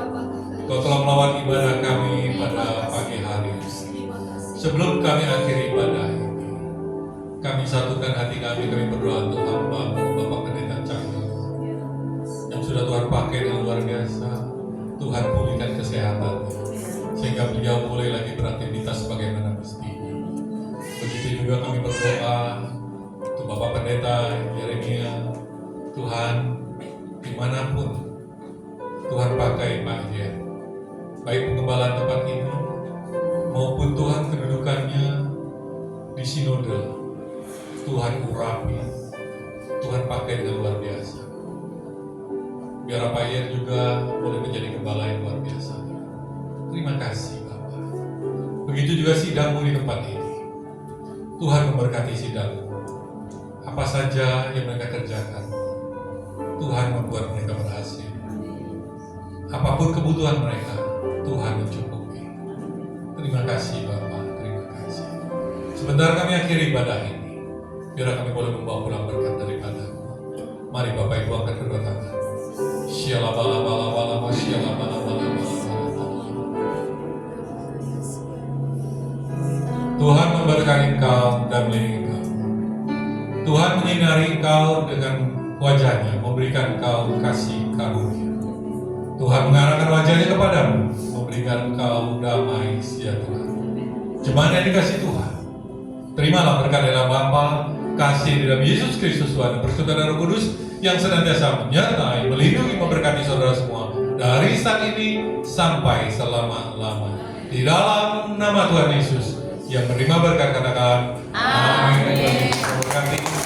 Kau telah melawat ibadah kami pada pagi hari. Sebelum kami akhiri ibadah ini, kami satukan hati kami berdoa untuk hamba Bapak Pendeta Cahyo yang sudah Tuhan pakai dengan luar biasa. Tuhan pulihkan kesehatannya sehingga beliau boleh lagi beraktivitas sebagaimana mestinya. Begitu juga kami berdoa untuk Bapak Pendeta Yeremia. Tuhan, dimanapun Tuhan pakai Pak Jen, baik penggembalaan tempat ini maupun Tuhan kedudukannya di sinode, Tuhan urapi, Tuhan pakai dengan luar biasa. Biar Pak Yen juga boleh menjadi gembala yang luar biasa. Terima kasih Bapak. Begitu juga sidangmu di tempat ini. Tuhan memberkati sidangmu. Apa saja yang mereka kerjakan, Tuhan membuat mereka berhasil. Apapun kebutuhan mereka, Tuhan mencukupi. Terima kasih Bapak, terima kasih. Sebentar kami akhiri ibadah ini, biar kami boleh membawa pulang berkat daripada-Mu. Mari Bapak Ibu angkat kedua tangan. Syalabalabalabala, syalabalabalabala. Tuhan memberkati engkau dan melindungi engkau. Tuhan menyinari engkau dengan wajahnya, memberikan engkau kasih karunia. Tuhan mengarahkan wajahnya kepadamu, memberikan engkau damai sejahtera. Jemaat yang dikasih Tuhan, terimalah berkat dalam Bapa, kasih di dalam Yesus Kristus Tuhan, dan persekutuan Roh Kudus yang senantiasa menyertai, melindungi, memberkati saudara semua dari saat ini sampai selama-lamanya. Di dalam nama Tuhan Yesus yang menerima berkat, katakan amin. Terima kasih.